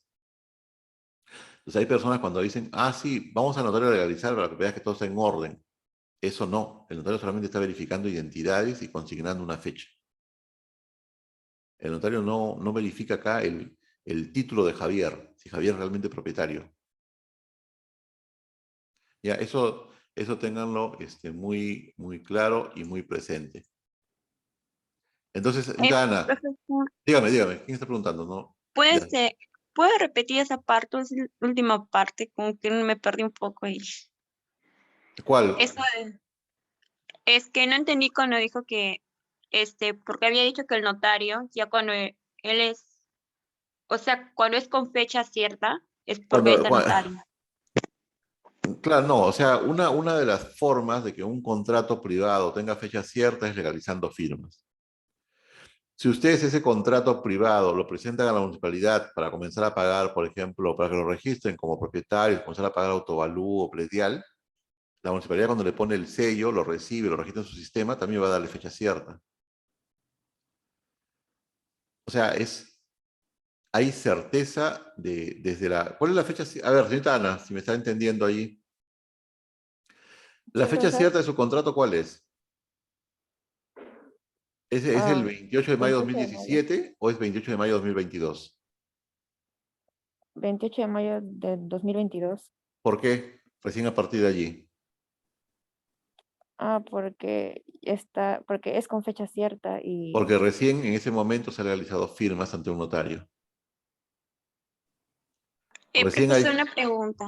Entonces hay personas cuando dicen, sí, vamos al notario a legalizar para que veas que todo está en orden. Eso no, el notario solamente está verificando identidades y consignando una fecha. El notario no verifica acá el título de Javier, si Javier es realmente propietario. Ya, eso ténganlo muy, muy claro y muy presente. Entonces, Ana, Profesor, dígame, ¿quién está preguntando? ¿No? Ya. ¿puede repetir esa parte, esa última parte? Como que me perdí un poco ahí. ¿Cuál? Es que no entendí cuando dijo que, porque había dicho que el notario, ya cuando él es, o sea, cuando es con fecha cierta, es porque es el notario. Claro, no, o sea, una de las formas de que un contrato privado tenga fecha cierta es legalizando firmas. Si ustedes ese contrato privado lo presentan a la municipalidad para comenzar a pagar, por ejemplo, para que lo registren como propietarios, comenzar a pagar autovalú o predial, la municipalidad cuando le pone el sello, lo recibe, lo registra en su sistema, también va a darle fecha cierta. O sea, hay certeza desde la... ¿Cuál es la fecha? A ver, señorita Ana, si me está entendiendo ahí. ¿La Sí, fecha profesor. cierta de su contrato cuál es? ¿Es el 28 de mayo de 28 de mayo. 2017 o es 28 de mayo de 2022? 28 de mayo de 2022. ¿Por qué? Recién a partir de allí. Porque es con fecha cierta Porque recién en ese momento se han realizado firmas ante un notario. Recién hay... Profesor, una pregunta.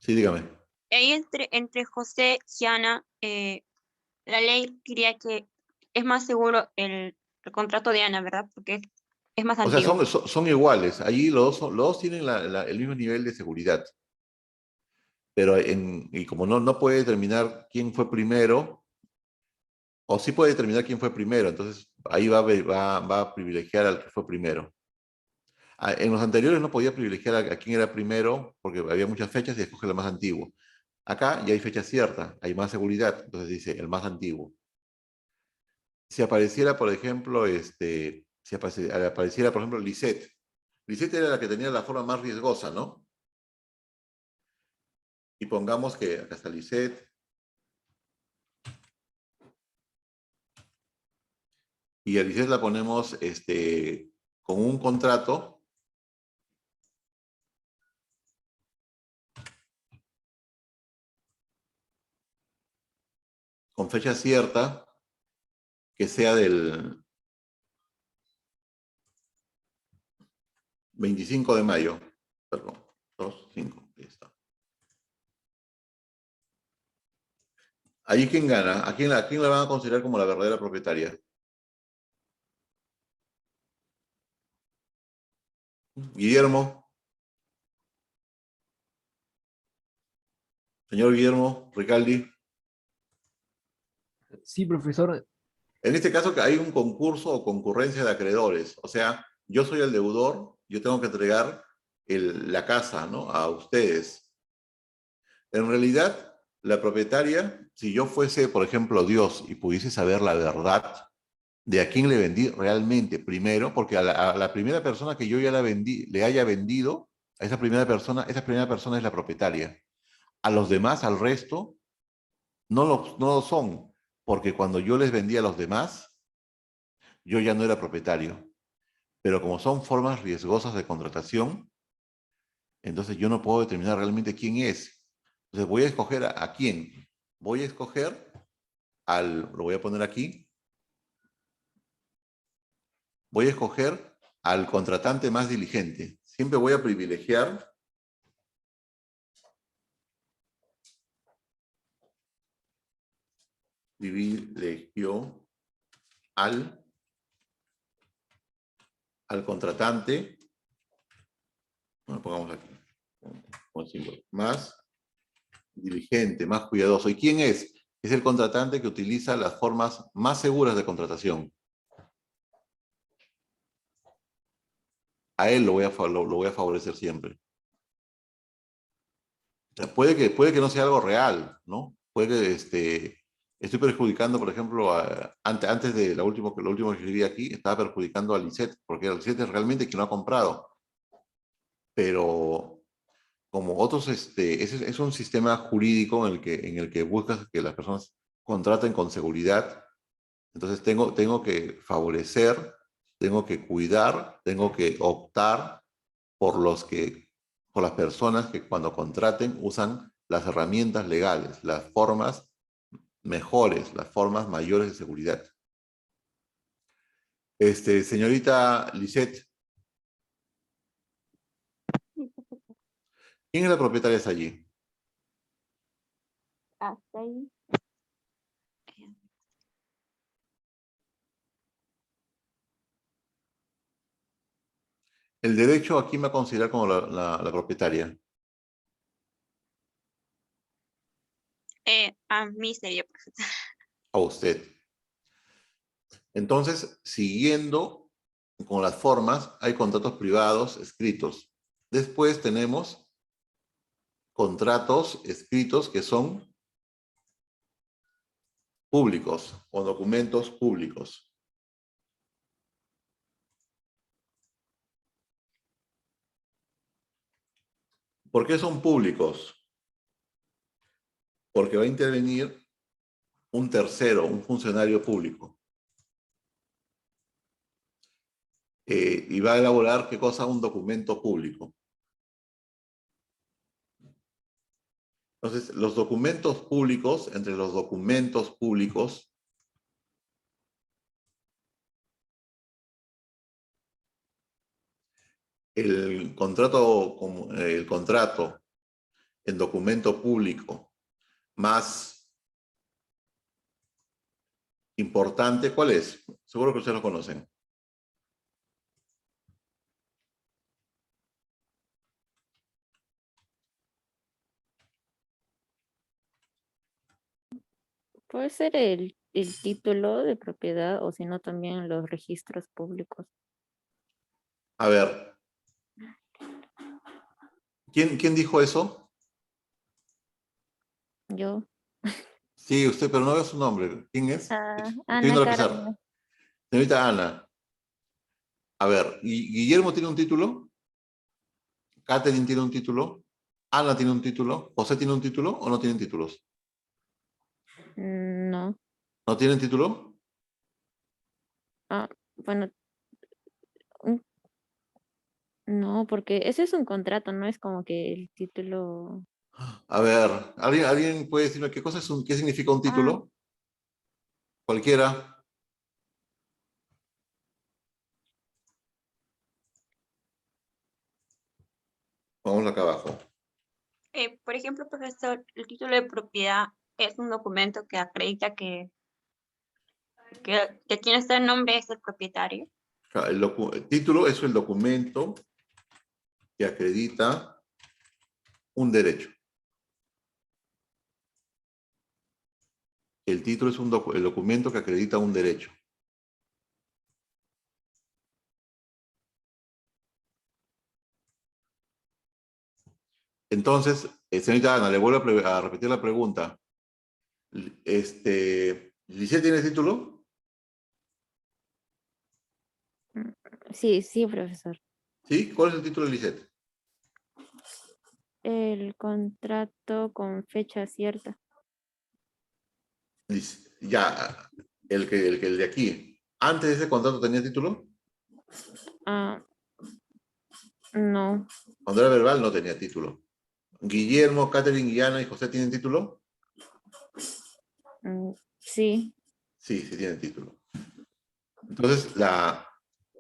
Sí, dígame. Ahí entre José y Ana, la ley diría que es más seguro el contrato de Ana, ¿verdad? Porque es más O sea, antiguo. son iguales. Allí los dos tienen el mismo nivel de seguridad. Pero y como no puede determinar quién fue primero, o sí puede determinar quién fue primero, entonces ahí va a privilegiar al que fue primero. En los anteriores no podía privilegiar a quién era primero, porque había muchas fechas y escoge el más antiguo. Acá ya hay fecha cierta, hay más seguridad, entonces dice el más antiguo. Si apareciera, por ejemplo, apareciera, por ejemplo, Lisette. Lisette era la que tenía la forma más riesgosa, ¿no? Y pongamos que acá está Lisette. Y a Lisette la ponemos con un contrato con fecha cierta que sea del 25 de mayo. Perdón, 2, 5, ahí está. Ahí, ¿quién gana? ¿A quién la van a considerar como la verdadera propietaria? Guillermo. Señor Guillermo Ricaldi. Sí, profesor. En este caso que hay un concurso o concurrencia de acreedores. O sea, yo soy el deudor, yo tengo que entregar la casa, ¿no? A ustedes. En realidad, la propietaria, si yo fuese, por ejemplo, Dios y pudiese saber la verdad de a quién le vendí realmente primero, porque a la primera persona que yo ya le haya vendido, a esa primera persona es la propietaria. A los demás, al resto, no lo son, porque cuando yo les vendí a los demás, yo ya no era propietario. Pero como son formas riesgosas de contratación, entonces yo no puedo determinar realmente quién es. Entonces voy a escoger a quién. Voy a escoger lo voy a poner aquí, voy a escoger al contratante más diligente. Siempre voy a privilegiar al contratante, bueno, pongamos aquí, con símbolo, más diligente, más cuidadoso. ¿Y quién es? Es el contratante que utiliza las formas más seguras de contratación. A él lo voy a favorecer siempre. O sea, puede que no sea algo real, ¿no? Puede que estoy perjudicando, por ejemplo, antes de lo último que escribí aquí, estaba perjudicando a Lisette, porque Lisette es realmente quien lo ha comprado. Pero como otros, es un sistema jurídico en el que buscas que las personas contraten con seguridad. Entonces tengo que favorecer, tengo que cuidar, tengo que optar por las personas que cuando contraten usan las herramientas legales, las formas mejores, las formas mayores de seguridad. Señorita Lisette, ¿quién es la propietaria allí? Hasta ahí. El derecho aquí me va a considerar como la propietaria. A mí sería profesor. A usted. Entonces, siguiendo con las formas, hay contratos privados escritos. Después tenemos contratos escritos que son públicos o documentos públicos. ¿Por qué son públicos? Porque va a intervenir un tercero, un funcionario público. Y va a elaborar, ¿qué cosa? Un documento público. Entonces, los documentos públicos, entre los documentos públicos, el contrato en documento público más importante, ¿cuál es? Seguro que ustedes lo conocen. Puede ser el título de propiedad o si no también los registros públicos. A ver, ¿quién dijo eso? Yo. Sí, usted, pero no veo su nombre. ¿Quién es? Estoy viendo Ana la pizarra. Carmen. Señorita Ana. A ver, ¿Guillermo tiene un título? ¿Catherine tiene un título? ¿Ana tiene un título? ¿José tiene un título o no tienen títulos? No. ¿No tienen título? Bueno, no, porque ese es un contrato, no es como que el título. A ver, ¿alguien puede decirme qué significa un título? Cualquiera. Vamos acá abajo. Por ejemplo, profesor, el título de propiedad es un documento que acredita que quien está en nombre es el propietario. Claro, el título es el documento que acredita un derecho. El título es el documento que acredita un derecho. Entonces, señorita Ana, le vuelvo a repetir la pregunta. ¿Lisette tiene título? Sí, sí, profesor. ¿Sí? ¿Cuál es el título de Lisette? El contrato con fecha cierta. Ya, el de aquí. ¿Antes de ese contrato tenía título? Ah, no. Cuando era verbal no tenía título. Guillermo, Catherine, Guiana y José tienen título. Sí. Sí, sí tienen título. Entonces, la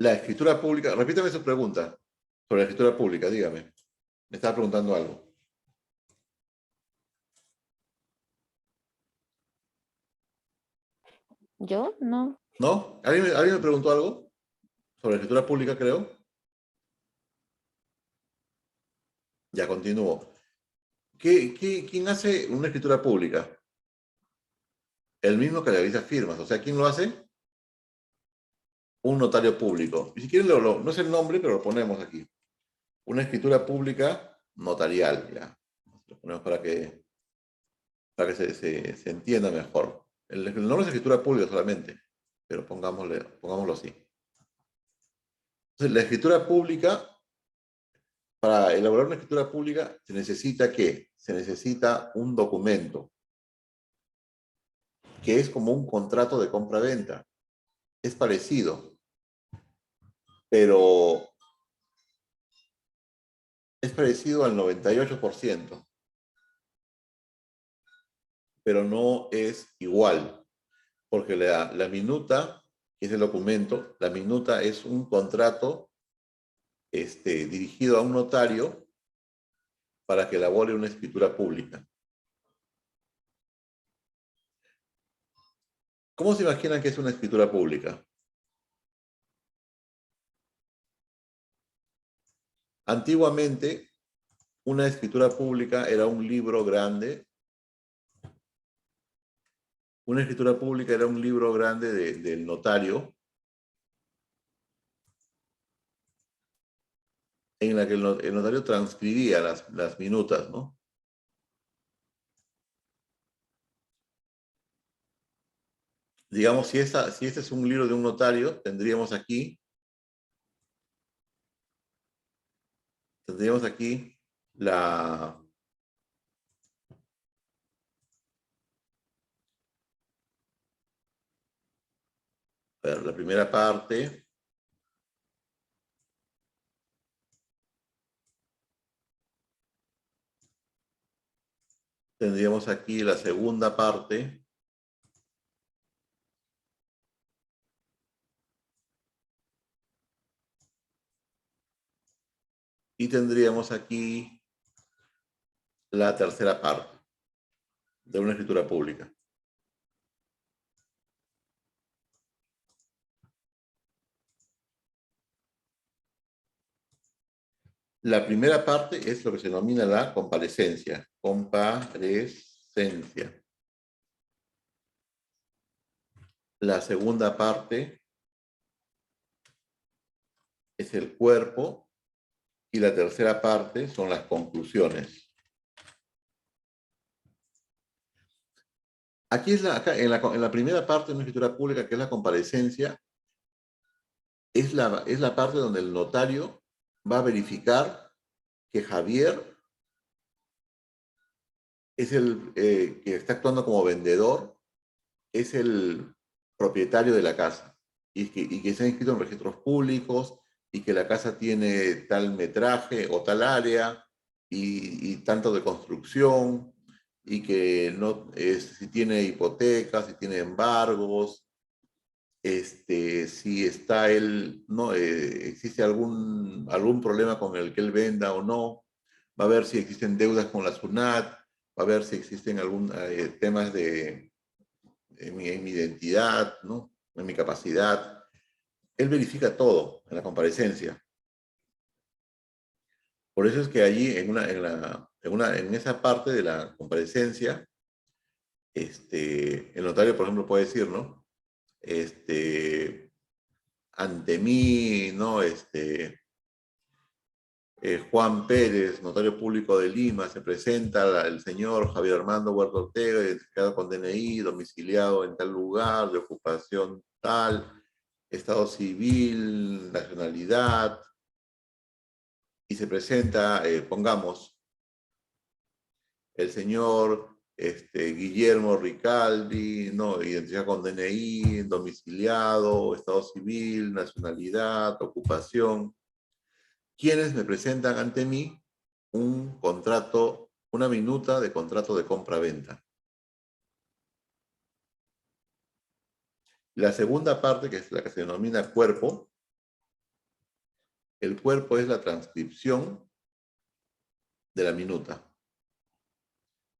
escritura pública, repítame su pregunta sobre la escritura pública, dígame. Me estaba preguntando algo. ¿Yo? No. ¿No? ¿Alguien me preguntó algo sobre la escritura pública, creo? Ya continúo. ¿Quién hace una escritura pública? El mismo que realiza firmas. O sea, ¿quién lo hace? Un notario público. Y si quieren, no es el nombre, pero lo ponemos aquí. Una escritura pública notarial. Ya. Lo ponemos para que se entienda mejor. El nombre es escritura pública solamente, pero pongámoslo así. Entonces, la escritura pública, para elaborar una escritura pública, ¿se necesita qué? Se necesita un documento, que es como un contrato de compra-venta. Es parecido, pero es parecido al 98%, pero no es igual, porque la minuta, que es el documento, la minuta es un contrato dirigido a un notario para que elabore una escritura pública. ¿Cómo se imaginan que es una escritura pública? Antiguamente, una escritura pública era un libro grande. Una escritura pública era un libro grande del notario, en la que el notario transcribía las minutas, ¿no? Digamos, si este es un libro de un notario, tendríamos aquí la primera parte. Tendríamos aquí la segunda parte. Y tendríamos aquí la tercera parte de una escritura pública. La primera parte es lo que se denomina la comparecencia. Comparecencia. La segunda parte es el cuerpo y la tercera parte son las conclusiones. Aquí en la primera parte de una escritura pública, que es la comparecencia, es la parte donde el notario va a verificar que Javier es el que está actuando como vendedor, es el propietario de la casa y que se ha inscrito en registros públicos y que la casa tiene tal metraje o tal área y tanto de construcción y que si tiene hipotecas, si tiene embargos, si está existe algún problema con el que él venda o no, va a ver si existen deudas con la SUNAT, va a ver si existen algún temas en mi identidad, ¿no? En mi capacidad. Él verifica todo en la comparecencia. Por eso es que allí, en esa parte de la comparecencia, el notario, por ejemplo, puede decir, ¿no? Ante mí, ¿no? Juan Pérez, notario público de Lima, se presenta el señor Javier Armando Huerta Ortega, identificado con DNI, domiciliado en tal lugar, de ocupación tal, estado civil, nacionalidad, y se presenta, pongamos, el señor Guillermo Ricaldi, ¿no? Identificado con DNI, domiciliado, estado civil, nacionalidad, ocupación. Quienes me presentan ante mí un contrato, una minuta de contrato de compra-venta. La segunda parte, que es la que se denomina cuerpo, el cuerpo es la transcripción de la minuta.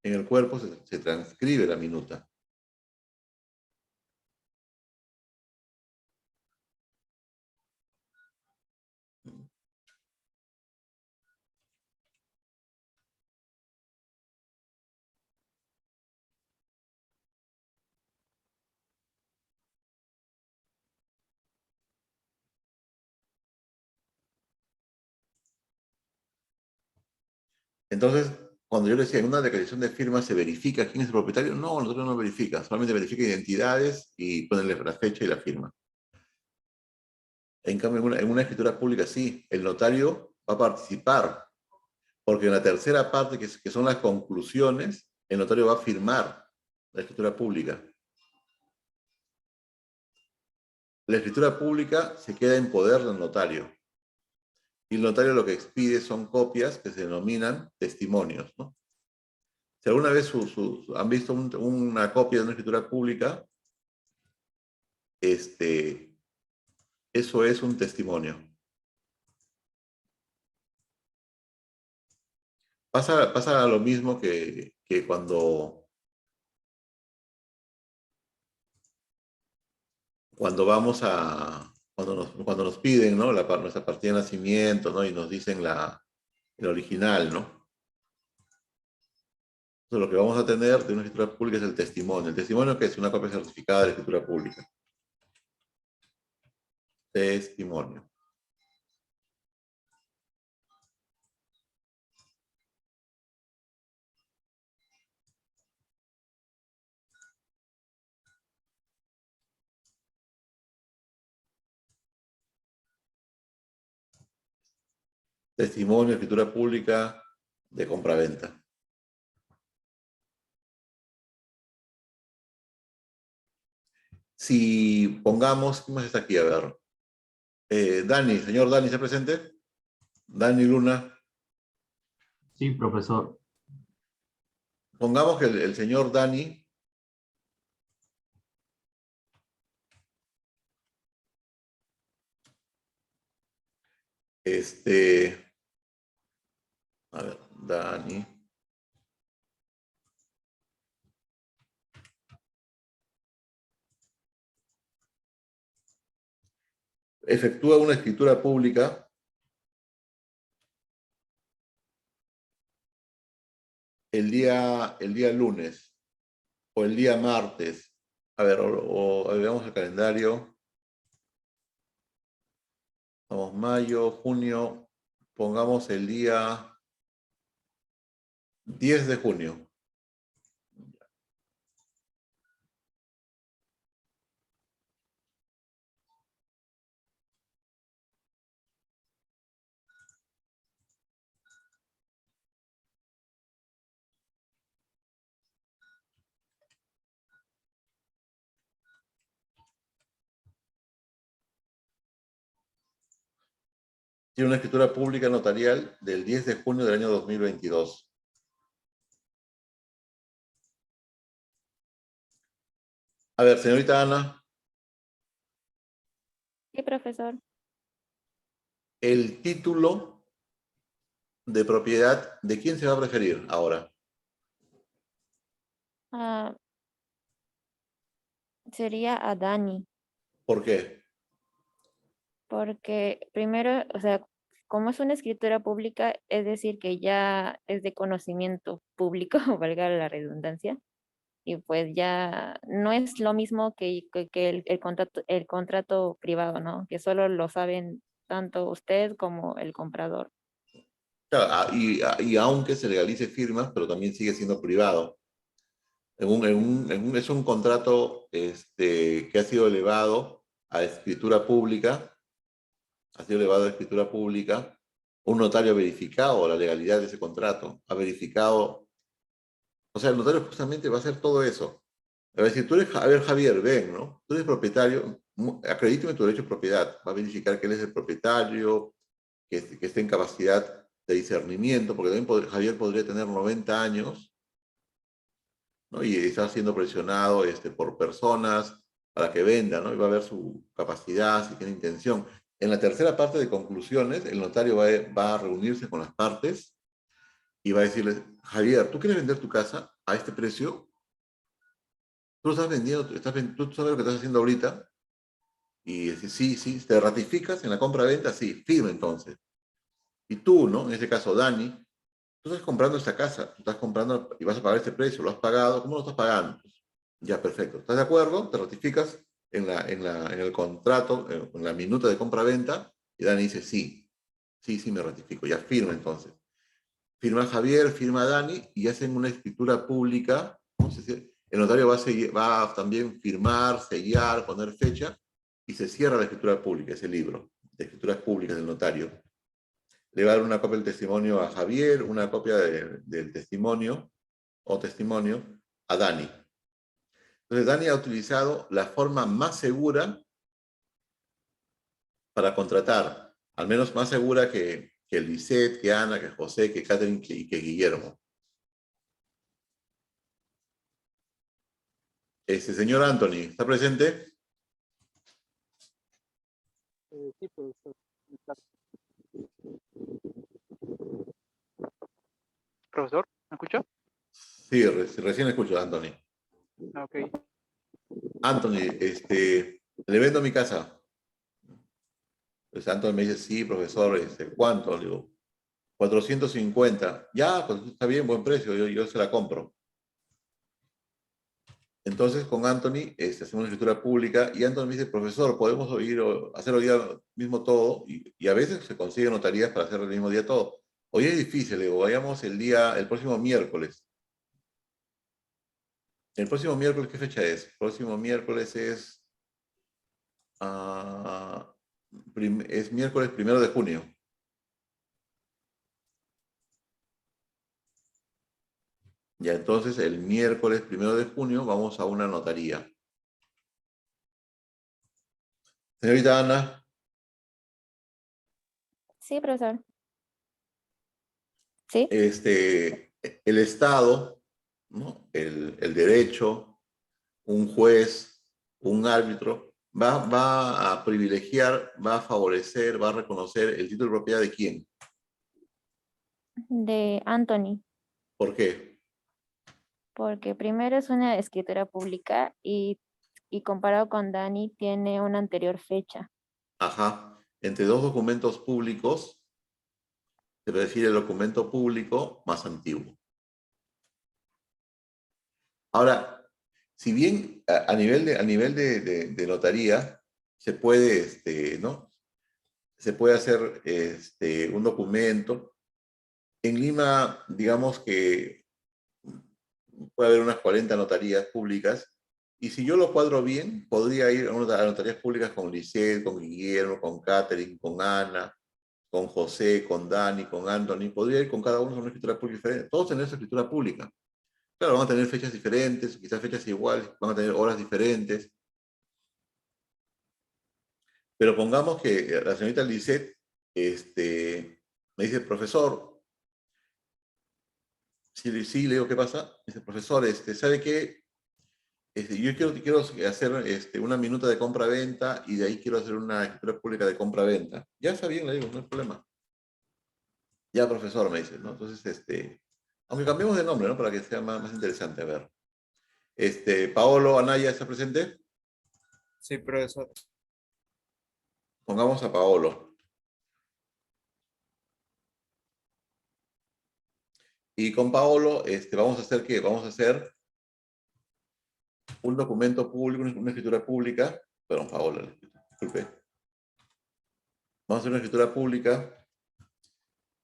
En el cuerpo se transcribe la minuta. Entonces, cuando yo le decía, en una declaración de firma se verifica quién es el propietario, no, nosotros no verifica, solamente verifica identidades y ponerle la fecha y la firma. En cambio, en una escritura pública sí, el notario va a participar, porque en la tercera parte, que son las conclusiones, el notario va a firmar la escritura pública. La escritura pública se queda en poder del notario. Y el notario lo que expide son copias que se denominan testimonios, ¿no? Si alguna vez han visto una copia de una escritura pública, eso es un testimonio. Pasa lo mismo que cuando vamos cuando nos piden, ¿no? Nuestra partida de nacimiento, ¿no? Y nos dicen el original, ¿no? Entonces, lo que vamos a tener de una escritura pública es el testimonio. El testimonio que es una copia certificada de la escritura pública. Testimonio. Testimonio, escritura pública de compraventa. Si pongamos, ¿quién más está aquí? A ver. Dani, señor Dani, ¿está presente? Dani Luna. Sí, profesor. Pongamos que el señor Dani a ver, Dani. Efectúa una escritura pública el día lunes o el día martes. A ver, veamos el calendario. Vamos, mayo, junio. Pongamos el día 10 de junio. Tiene una escritura pública notarial del 10 de junio del año 2022. A ver, señorita Ana. Sí, profesor. El título de propiedad, ¿de quién se va a referir ahora? Ah, sería a Dani, ¿Por qué? porque primero, o sea, como es una escritura pública, es decir, que ya es de conocimiento público, valga la redundancia, y pues ya no es lo mismo que el contrato privado, ¿no? Que solo lo saben tanto usted como el comprador. Claro, y aunque se legalice firmas, pero también sigue siendo privado. Es un contrato que ha sido elevado a escritura pública, ha sido elevado a escritura pública. Un notario ha verificado la legalidad de ese contrato, ha verificado, o sea, el notario justamente va a hacer todo eso. Va a decir, tú eres, a ver, Javier, ven, ¿no? Tú eres propietario, acredítame tu derecho de propiedad. Va a verificar que él es el propietario, que esté en capacidad de discernimiento, porque también Javier podría tener 90 años, ¿no? Y está siendo presionado por personas para que venda, ¿no? Y va a ver su capacidad, si tiene intención. En la tercera parte de conclusiones, el notario va a reunirse con las partes y va a decirles, Javier, ¿tú quieres vender tu casa a este precio? ¿Tú lo estás vendiendo? ¿Tú sabes lo que estás haciendo ahorita? Y dice, sí, sí, ¿te ratificas en la compra-venta? Sí, firme entonces. Y tú, ¿no? En este caso, Dani, tú estás comprando esta casa, tú estás comprando y vas a pagar este precio, ¿lo has pagado? ¿Cómo lo estás pagando? Ya, perfecto. ¿Estás de acuerdo? Te ratificas en el contrato, en la minuta de compra-venta, y Dani dice, sí, sí, sí me ratifico, ya firma entonces. Firma Javier, firma Dani, y hacen una escritura pública, ¿no? El notario va a también firmar, sellar, poner fecha, y se cierra la escritura pública, ese libro de escrituras públicas del notario. Le va a dar una copia del testimonio a Javier, una copia del testimonio o testimonio a Dani. Entonces, Dani ha utilizado la forma más segura para contratar, al menos más segura que Lisette, que Ana, que José, que Catherine y que Guillermo. Señor Anthony, ¿está presente? Sí, profesor. Profesor, ¿me escucha? Sí, recién escucho a Anthony. Ok. Anthony, le vendo mi casa. Pues Anthony me dice, sí, profesor, ¿cuánto? Le digo, 450. Ya, pues está bien, buen precio, yo se la compro. Entonces, con Anthony hacemos una escritura pública y Anthony me dice, profesor, podemos hacer hoy día mismo todo, y a veces se consiguen notarías para hacer el mismo día todo. Hoy es difícil, le digo, vayamos el próximo miércoles. ¿El próximo miércoles qué fecha es? El próximo miércoles es miércoles 1 de junio. Ya, entonces el miércoles 1 de junio vamos a una notaría. Señorita Ana. Sí, profesor. Sí. El Estado, ¿no? El derecho, un juez, un árbitro, va a privilegiar, va a favorecer, va a reconocer el título de propiedad de quién. De Anthony, ¿Por qué? porque primero es una escritura pública y comparado con Dani tiene una anterior fecha. Ajá. Entre dos documentos públicos, se prefiere el documento público más antiguo. Ahora, si bien a nivel de notaría se puede, ¿no? Se puede hacer un documento. En Lima, digamos que puede haber unas 40 notarías públicas, y si yo lo cuadro bien, podría ir a notarías públicas con Lisette, con Guillermo, con Catherine, con Ana, con José, con Dani, con Anthony. Podría ir con cada uno a una escritura pública diferente. Todos tener su escritura pública. Claro, van a tener fechas diferentes, quizás fechas iguales, van a tener horas diferentes. Pero pongamos que la señorita Lisette me dice, profesor, sí, le digo, ¿qué pasa? Me dice, profesor, ¿sabe qué? Yo quiero hacer una minuta de compra-venta y de ahí quiero hacer una escritura pública de compra-venta. Ya está bien, le digo, no hay problema. Ya, profesor, me dice, ¿no? Entonces, aunque cambiemos de nombre, ¿no? Para que sea más interesante, a ver. Paolo, Anaya, ¿está presente? Sí, profesor. Pongamos a Paolo. Y con Paolo vamos a hacer ¿qué? Vamos a hacer un documento público, una escritura pública. Perdón, Paolo, disculpe. Vamos a hacer una escritura pública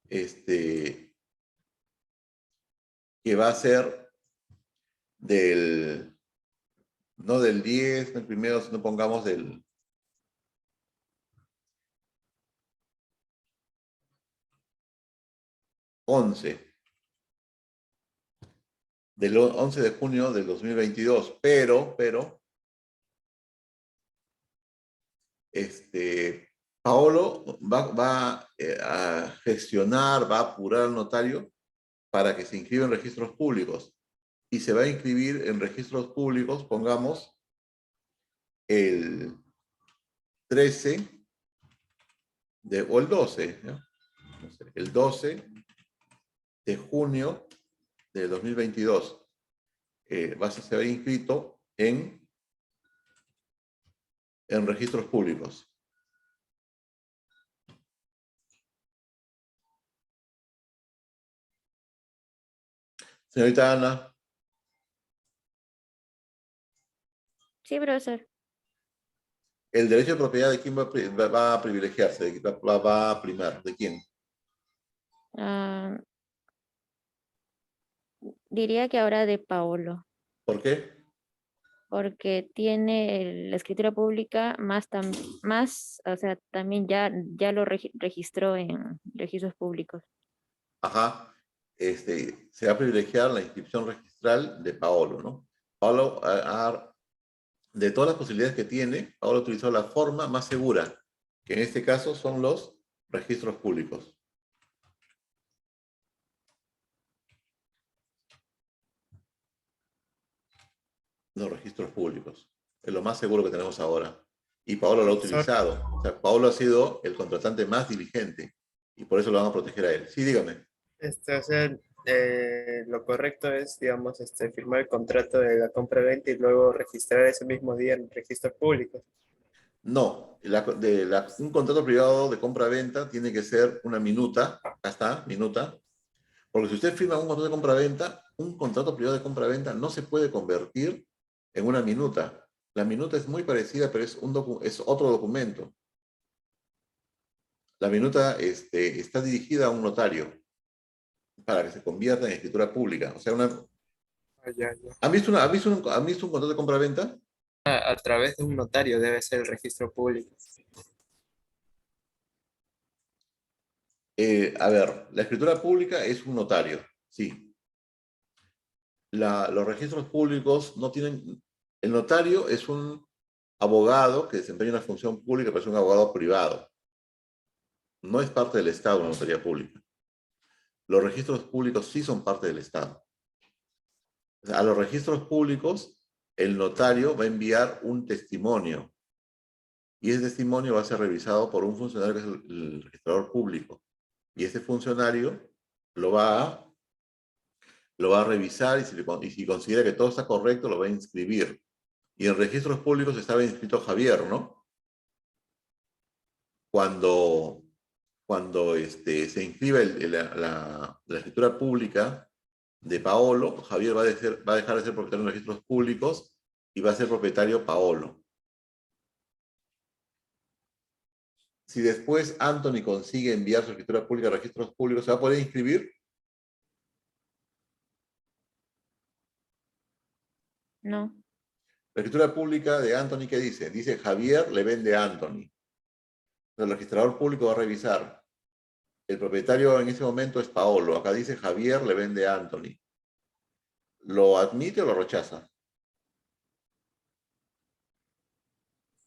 que va a ser no del 10, no el primero, sino pongamos del 11. Del 11 de junio del 2022. Pero, Paolo va a gestionar, va a apurar al notario para que se inscriba en registros públicos. Y se va a inscribir en registros públicos, pongamos, el 13 o el 12, ¿no? No sé, el 12 de junio de 2022. Se va a inscrito en registros públicos. Señorita Ana. Sí, profesor. ¿El derecho de propiedad de quién va a privilegiarse? ¿Va a primar? ¿De quién? Diría que ahora de Paolo, ¿Por qué? porque tiene la escritura pública o sea, también ya lo registró en registros públicos. Ajá. Se va a privilegiar la inscripción registral de Paolo, ¿no? Paolo, de todas las posibilidades que tiene, Paolo ha utilizado la forma más segura, que en este caso son los registros públicos. Los registros públicos. Es lo más seguro que tenemos ahora. Y Paolo lo ha utilizado. O sea, Paolo ha sido el contratante más diligente. Y por eso lo van a proteger a él. Sí, dígame. O sea, lo correcto es, digamos, firmar el contrato de la compra-venta y luego registrar ese mismo día en registros públicos. No, un contrato privado de compra-venta tiene que ser una minuta. Acá está, minuta. Porque si usted firma un contrato de compra-venta, un contrato privado de compra-venta no se puede convertir en una minuta. La minuta es muy parecida, pero es otro documento. La minuta está dirigida a un notario para que se convierta en escritura pública. O sea, ¿Han visto un contrato de compra-venta? A través de un notario debe ser el registro público. A ver, la escritura pública es un notario, sí. Los registros públicos no tienen... El notario es un abogado que desempeña una función pública, pero es un abogado privado. No es parte del Estado la notaría pública. Los registros públicos sí son parte del Estado. A los registros públicos, el notario va a enviar un testimonio. Y ese testimonio va a ser revisado por un funcionario que es el registrador público. Y ese funcionario lo va a revisar y si considera que todo está correcto, lo va a inscribir. Y en registros públicos estaba inscrito Javier, ¿no? Cuando se inscribe la escritura pública de Paolo, Javier va a dejar de ser propietario de registros públicos y va a ser propietario Paolo. Si después Anthony consigue enviar su escritura pública a registros públicos, ¿se va a poder inscribir? No. La escritura pública de Anthony, ¿qué dice? Dice Javier le vende a Anthony. El registrador público va a revisar. El propietario en ese momento es Paolo. Acá dice Javier le vende a Anthony. ¿Lo admite o lo rechaza?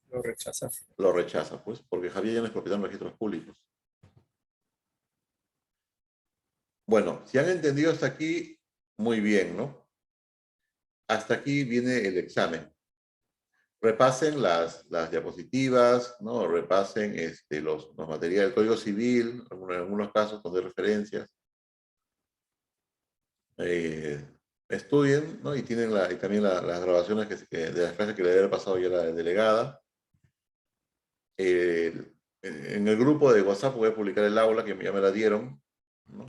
Lo rechaza. Lo rechaza, pues, porque Javier ya no es propietario de registros públicos. Bueno, si han entendido hasta aquí, muy bien, ¿no? Hasta aquí viene el examen. Repasen las diapositivas, ¿no? Repasen los materiales del Código Civil, en algunos casos donde referencias. estudien, ¿no? Y tienen y también las grabaciones de las clases que le había pasado ya la delegada. En el grupo de WhatsApp voy a publicar el aula que ya me la dieron, ¿no?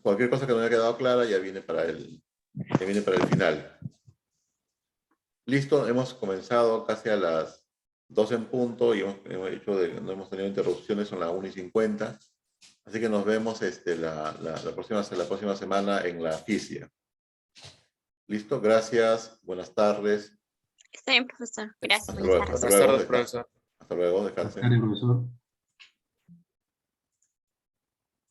Cualquier cosa que no haya quedado clara ya viene para el final. Listo, hemos comenzado casi a las 12 en punto y no hemos tenido interrupciones, son las 1:50. Así que nos vemos la próxima semana en la fisia. ¿Listo? Gracias. Buenas tardes. Está bien, profesor. Gracias. Hasta Buenas luego. tardes. Buenas tardes, profesor. Hasta luego. Descansen. Buenas tardes, profesor.